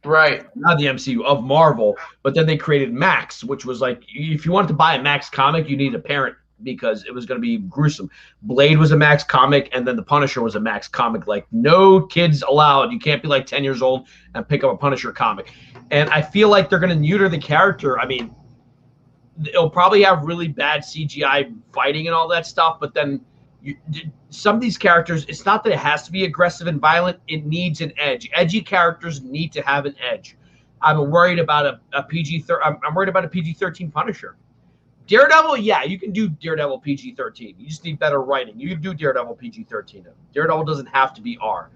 Right. Not the MCU, of Marvel. But then they created Max, which was like, if you wanted to buy a Max comic, you needed a parent because it was going to be gruesome. Blade was a Max comic, and then the Punisher was a Max comic. Like, no kids allowed. You can't be like 10 years old and pick up a Punisher comic. And I feel like they're going to neuter the character. I mean, it'll probably have really bad CGI fighting and all that stuff, but then some of these characters, it's not that it has to be aggressive and violent. It needs an edge. Edgy characters need to have an edge. I'm worried about I'm worried about a PG-13 Punisher. Daredevil, yeah, you can do Daredevil PG-13. You just need better writing. You can do Daredevil PG-13. Daredevil doesn't have to be R.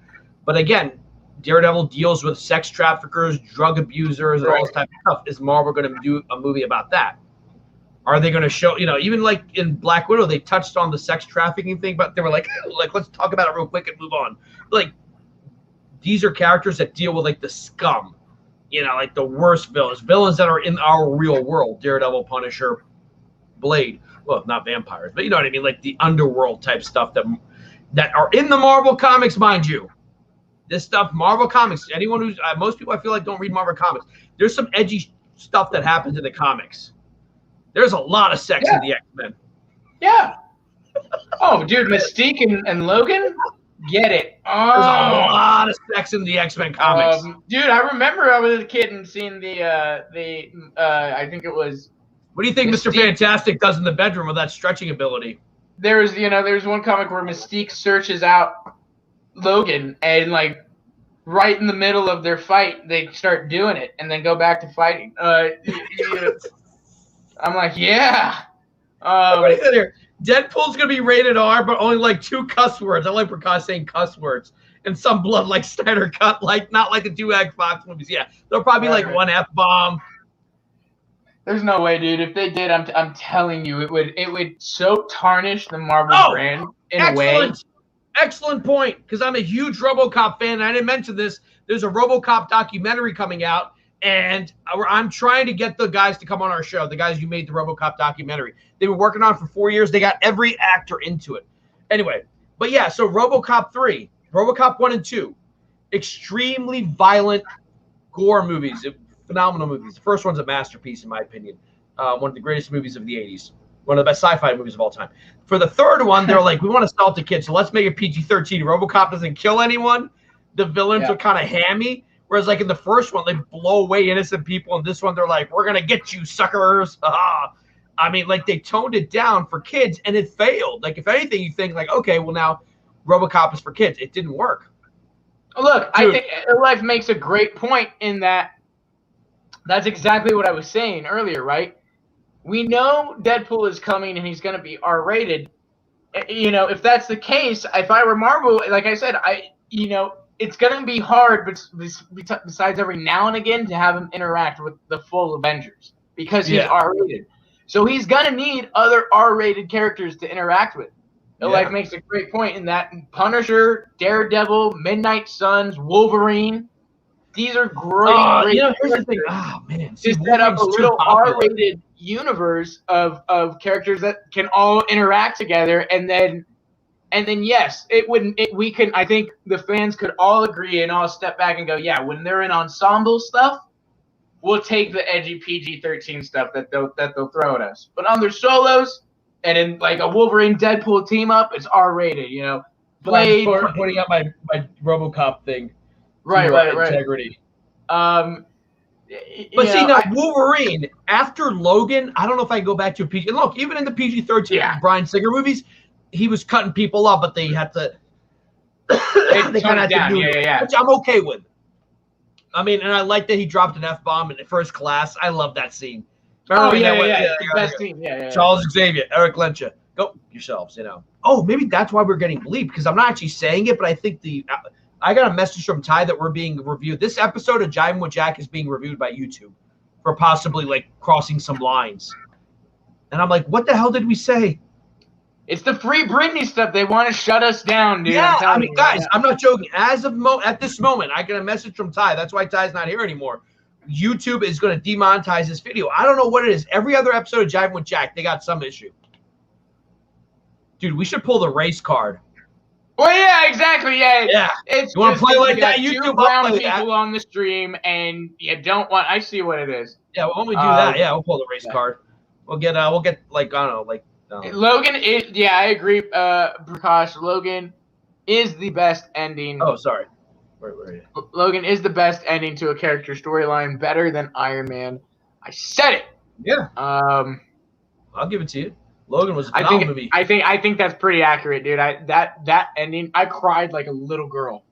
But again, Daredevil deals with sex traffickers, drug abusers, and all this type of stuff. Is Marvel going to do a movie about that? Are they going to show, even like in Black Widow, they touched on the sex trafficking thing, but they were like, let's talk about it real quick and move on. Like, these are characters that deal with like the scum, like the worst villains that are in our real world. Daredevil, Punisher, Blade. Well, not vampires, but you know what I mean? Like the underworld type stuff that are in the Marvel comics, mind you. This stuff, Marvel comics, anyone who's, most people I feel like don't read Marvel comics. There's some edgy stuff that happens in the comics. There's a lot of sex in the X-Men. Yeah. Oh, dude, Mystique and Logan, get it. Oh. There's a lot of sex in the X-Men comics. Dude, I remember I was a kid and seeing the I think it was. What do you think Mystique. Mr. Fantastic does in the bedroom with that stretching ability? There's one comic where Mystique searches out Logan and like right in the middle of their fight, they start doing it and then go back to fighting. I'm like, yeah. Deadpool's gonna be rated R, but only like 2 cuss words. I like Prakash saying cuss words and some blood, like Snyder cut, like not like the 2 Fox movies. Yeah, there'll probably be like 1 F-bomb. There's no way, dude. If they did, I'm telling you, it would so tarnish the Marvel brand in a way. Excellent point, because I'm a huge RoboCop fan, and I didn't mention this. There's a RoboCop documentary coming out, and I'm trying to get the guys to come on our show, the guys who made the RoboCop documentary. They've been working on it for 4 years. They got every actor into it. Anyway, but yeah, so RoboCop 3, RoboCop 1 and 2, extremely violent gore movies, phenomenal movies. The first one's a masterpiece, in my opinion. One of the greatest movies of the 80s. One of the best sci-fi movies of all time. For the third one, they're like, we want to sell it to kids, so let's make it PG-13. RoboCop doesn't kill anyone. The villains are kind of hammy. Whereas, like, in the first one, they blow away innocent people. And this one, they're like, we're going to get you, suckers. I mean, like, they toned it down for kids, and it failed. Like, if anything, you think, like, okay, well, now RoboCop is for kids. It didn't work. Look, dude. I think Life makes a great point in that that's exactly what I was saying earlier, right? we know Deadpool is coming and he's going to be R-rated. If that's the case, if I were Marvel, like I said, it's going to be hard, but besides every now and again, to have him interact with the full Avengers because he's R-rated. So he's going to need other R-rated characters to interact with. Like makes a great point in that Punisher, Daredevil, Midnight Suns, Wolverine. These are great. Here's the thing. Oh man, to set up a little R-rated universe of characters that can all interact together, and then yes, I think the fans could all agree and all step back and go, yeah, when they're in ensemble stuff, we'll take the edgy PG-13 stuff that they'll throw at us. But on their solos. And in like a Wolverine Deadpool team up, it's R-rated, Blade putting up my RoboCop thing. Right. Integrity. Now Wolverine after Logan, I don't know if I can go back to a PG. Look, even in the PG-13 Bryan Singer movies, he was cutting people up, but they had to. They kind of had to do it, which I'm okay with. I mean, and I like that he dropped an F-bomb in First Class. I love that scene. Best team. Charles Xavier, Eric Lencha. Go yourselves, Oh, maybe that's why we're getting bleeped, because I'm not actually saying it, but I think I got a message from Ty that we're being reviewed. This episode of Jiving with Jack is being reviewed by YouTube for possibly like crossing some lines. And I'm like, what the hell did we say? It's the free Britney stuff. They want to shut us down, dude. Yeah, I mean, guys, I'm not joking. As of at this moment, I get a message from Ty. That's why Ty's not here anymore. YouTube is going to demonetize this video. I don't know what it is. Every other episode of Jiving with Jack, they got some issue. Dude, we should pull the race card. Well, yeah, exactly. Yeah. You want to play like that? YouTube brown people on the stream, and you don't want. I see what it is. Yeah, why don't we do that? Yeah, we'll pull the race card. We'll get like I don't know, Logan is. Yeah, I agree. Prakash, Logan is the best ending. Oh, sorry. Logan is the best ending to a character storyline, better than Iron Man. I said it. Yeah. I'll give it to you. Logan was a phenomenal movie. I think that's pretty accurate, dude. That ending, I cried like a little girl.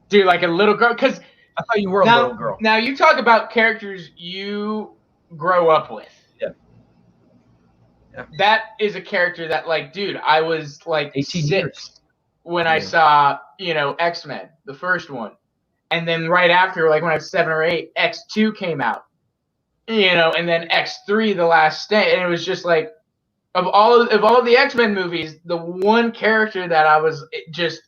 Dude, like a little girl, because I thought you were a little girl. Now you talk about characters you grow up with. Yeah. That is a character that, like, dude, I was like 18 6 years. when I saw, X-Men, the first one. And then right after, like when I was 7 or 8, X2 came out. And then X3, The Last Stand. And it was just like, of all of the X-Men movies, the one character that I was just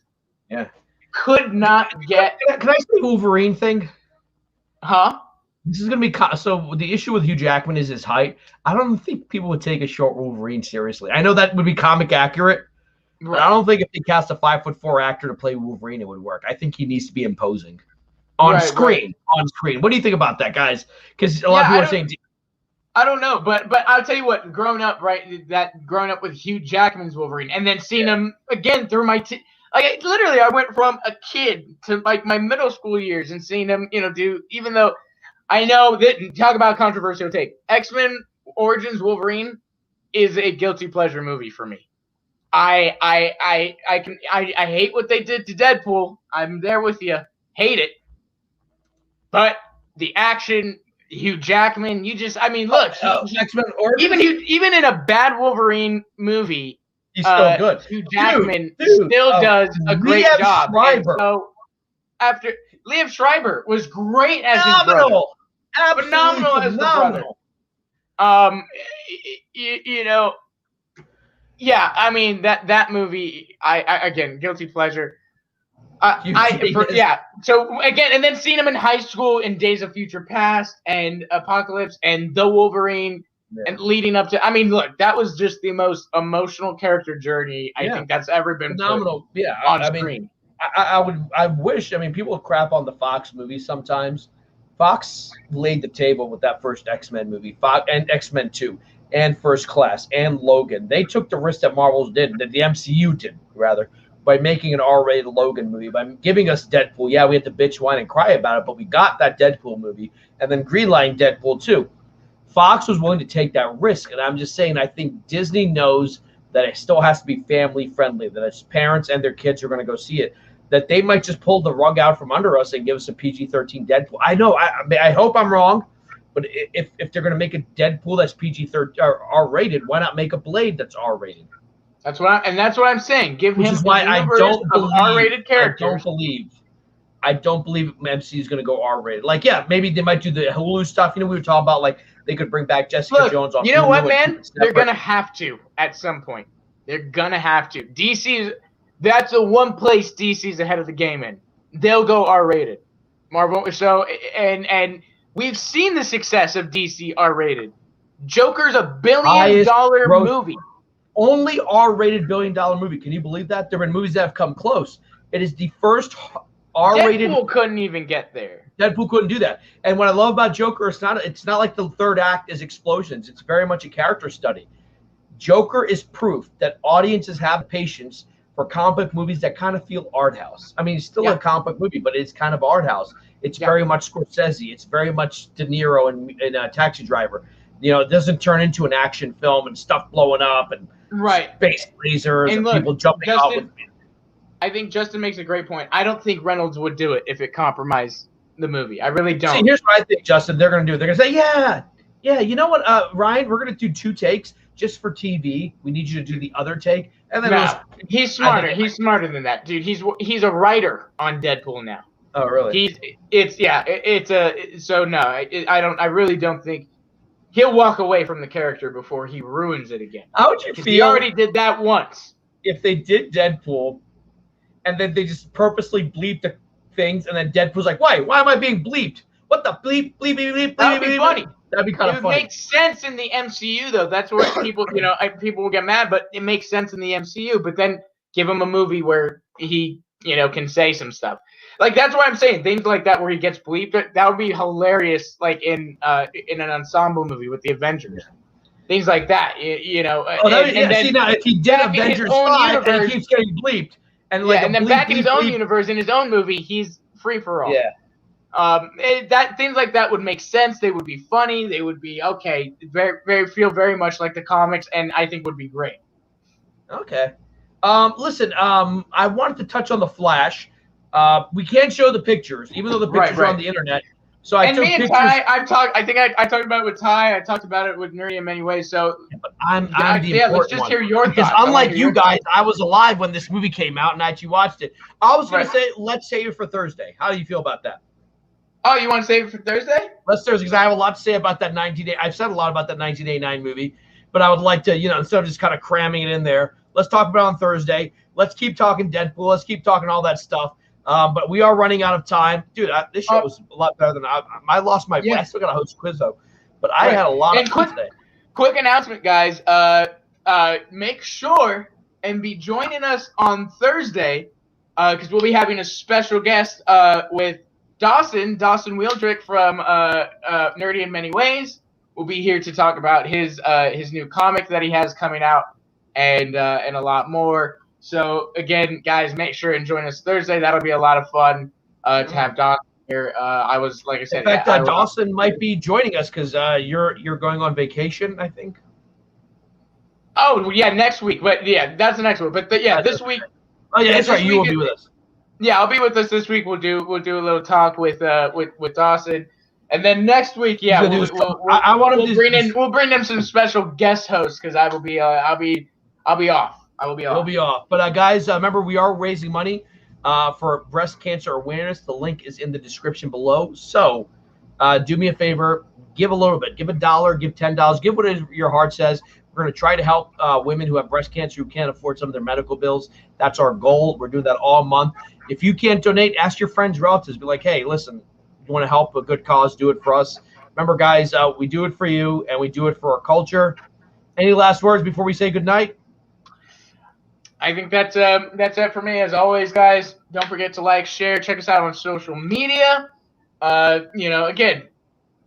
could not get. Can I say Wolverine thing? Huh? This is going to be so. The issue with Hugh Jackman is his height. I don't think people would take a short Wolverine seriously. I know that would be comic accurate, but I don't think if they cast a 5'4" actor to play Wolverine, it would work. I think he needs to be imposing on screen. Right. On screen. What do you think about that, guys? Because a lot of people are saying. I don't know, but I'll tell you what. Growing up with Hugh Jackman's Wolverine, and then seeing him again through my literally, I went from a kid to like my middle school years and seeing him, do. Even though I know that, talk about controversial take, X-Men Origins Wolverine is a guilty pleasure movie for me. I hate what they did to Deadpool. I'm there with you. Hate it, but the action. Hugh Jackman, look, X-Men even in a bad Wolverine movie, he's still good. Hugh Jackman still does a great job. So after Liev Schreiber was great as his brother, phenomenal as the brother. That movie, I again, guilty pleasure. So again, and then seeing him in high school in Days of Future Past and Apocalypse and The Wolverine and leading up to, look, that was just the most emotional character journey I think that's ever been phenomenal. On screen. I wish. People crap on the Fox movies sometimes. Fox laid the table with that first X-Men movie, and X-Men 2, and First Class, and Logan. They took the risk that Marvel did, that the MCU did rather. By making an R-rated Logan movie, by giving us Deadpool. Yeah, we had to bitch, whine, and cry about it, but we got that Deadpool movie, and then greenlighting Deadpool 2. Fox was willing to take that risk, and I'm just saying I think Disney knows that it still has to be family-friendly, that its parents and their kids are going to go see it, that they might just pull the rug out from under us and give us a PG-13 Deadpool. I know, I hope I'm wrong, But if they're going to make a Deadpool that's PG-13 or R-rated, why not make a Blade that's R-rated? That's what I'm saying. Give Which him is why a I universe don't of believe R-rated characters. I don't believe MC is going to go R-rated. Like, yeah, maybe they might do the Hulu stuff. You know, we were talking about like they could bring back Jessica Jones on. You know Hulu what, and man? keep it They're separate. gonna have to at some point. They're gonna have to. That's the one place DC's ahead of the game in. They'll go R-rated. Marvel. So and we've seen the success of DC R-rated. Joker's $1 billion movie. Only R-rated $1 billion movie. Can you believe that? There have been movies that have come close. It is the first R-rated. Deadpool couldn't even get there. Deadpool couldn't do that. And what I love about Joker, it's not like the third act is explosions. It's very much a character study. Joker is proof that audiences have patience for comic book movies that kind of feel art house. I mean, it's still a comic book movie, but it's kind of art house. It's very much Scorsese. It's very much De Niro in Taxi Driver. You know, it doesn't turn into an action film and stuff blowing up and space lasers and people jumping off. I think Justin makes a great point. I don't think Reynolds would do it if it compromised the movie. I really don't. See, here's what I think, Justin. They're going to do. They're going to say, yeah. You know what, Ryan? We're going to do 2 takes just for TV. We need you to do the other take. And then he's smarter. He's smarter than that, dude. He's a writer on Deadpool now. Oh, really? I really don't think he'll walk away from the character before he ruins it again. How would you feel? He already did that once. If they did Deadpool, and then they just purposely bleeped the things, and then Deadpool's like, why? Why am I being bleeped? What the bleep? That'd be funny. That'd be kind of funny. It makes sense in the MCU, though. That's where people will get mad, but it makes sense in the MCU. But then give him a movie where he, can say some stuff. Like, that's why I'm saying things like that where he gets bleeped. That would be hilarious, like in an ensemble movie with the Avengers. Things like that, now if he did Avengers 5 and he keeps getting bleeped, and then back in his own universe, in his own movie, he's free for all. Yeah. Things like that would make sense. They would be funny. They would be okay. Feel very much like the comics, and I think would be great. Okay. Listen. I wanted to touch on the Flash. We can't show the pictures, even though the pictures are on the internet. So I took pictures. Ty, I think I talked about it with Ty. I talked about it with Nuri in many ways. So but I'm the important let's just hear your because thoughts. Unlike you guys, I was alive when this movie came out and I actually watched it. I was going to say, let's save it for Thursday. How do you feel about that? Oh, you want to save it for Thursday? Let's Thursday, because I have a lot to say about that 19-day. I've said a lot about that 1989 movie, but I would like to, instead of just kind of cramming it in there, let's talk about it on Thursday. Let's keep talking Deadpool. Let's keep talking all that stuff. But we are running out of time. Dude, this show was a lot better than I lost my I still got to host quiz, though. But I had a lot of fun today. Quick announcement, guys. Make sure and be joining us on Thursday because we'll be having a special guest with Dawson Wheeldrick from Nerdy in Many Ways. Will be here to talk about his new comic that he has coming out and a lot more. So again, guys, make sure and join us Thursday. That'll be a lot of fun to have Dawson here. I was, like I said, in fact, Dawson might be joining us because you're going on vacation, I think. Oh yeah, next week. But yeah, that's the next one. But this week. Oh yeah, that's right. You will be with us. Yeah, I'll be with us this week. We'll do a little talk with Dawson, and then next week, we'll bring in some special guest hosts because I will be I'll be off. I will be off. You'll be off. But guys, remember we are raising money for breast cancer awareness. The link is in the description below. So do me a favor, give a little bit, give $1, give $10, give what your heart says. We're going to try to help women who have breast cancer who can't afford some of their medical bills. That's our goal. We're doing that all month. If you can't donate, ask your friends, relatives. Be like, hey, listen, you want to help a good cause, do it for us. Remember, guys, we do it for you, and we do it for our culture. Any last words before we say goodnight? I think that's it for me. As always, guys, don't forget to like, share, check us out on social media. Again,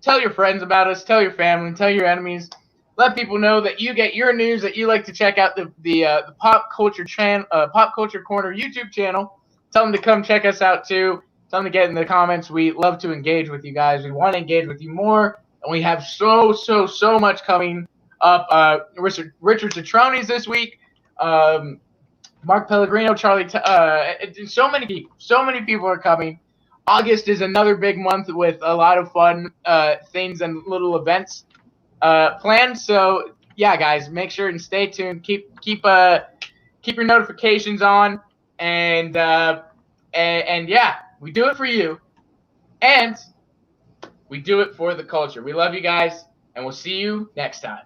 tell your friends about us, tell your family, tell your enemies. Let people know that you get your news, that you like to check out the Pop Culture Corner YouTube channel. Tell them to come check us out too. Tell them to get in the comments. We love to engage with you guys. We want to engage with you more, and we have so much coming up. Richard Citroni's this week. Mark Pellegrino, Charlie. So many people are coming. August is another big month with a lot of fun things and little events planned. So yeah, guys, make sure and stay tuned. Keep your notifications on, and yeah, we do it for you, and we do it for the culture. We love you guys, and we'll see you next time.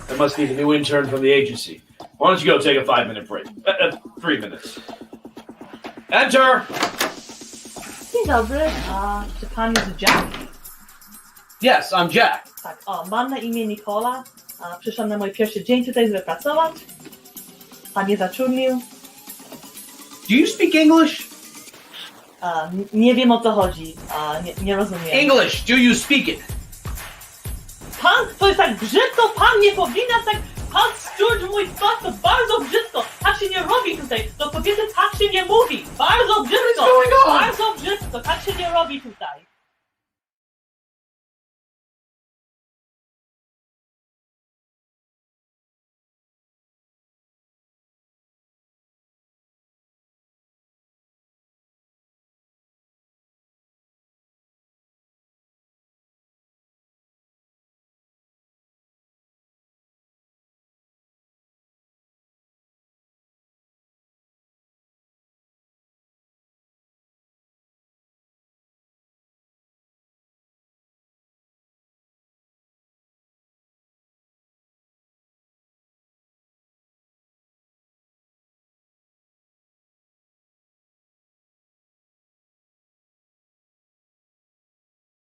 That must be the new intern from the agency. Why don't you go take a 5-minute break? 3 minutes. Enter! Dzień dobry, czy pan jest Jack? Yes, I'm Jack. Tak, mam na imię Nikola. Przyszłam na mój pierwszy dzień tutaj, żeby pracować. Pan mnie zatrudnił. Do you speak English? Nie wiem, o co chodzi. Nie rozumiem. English, do you speak it? Pan, to jest tak brzydko!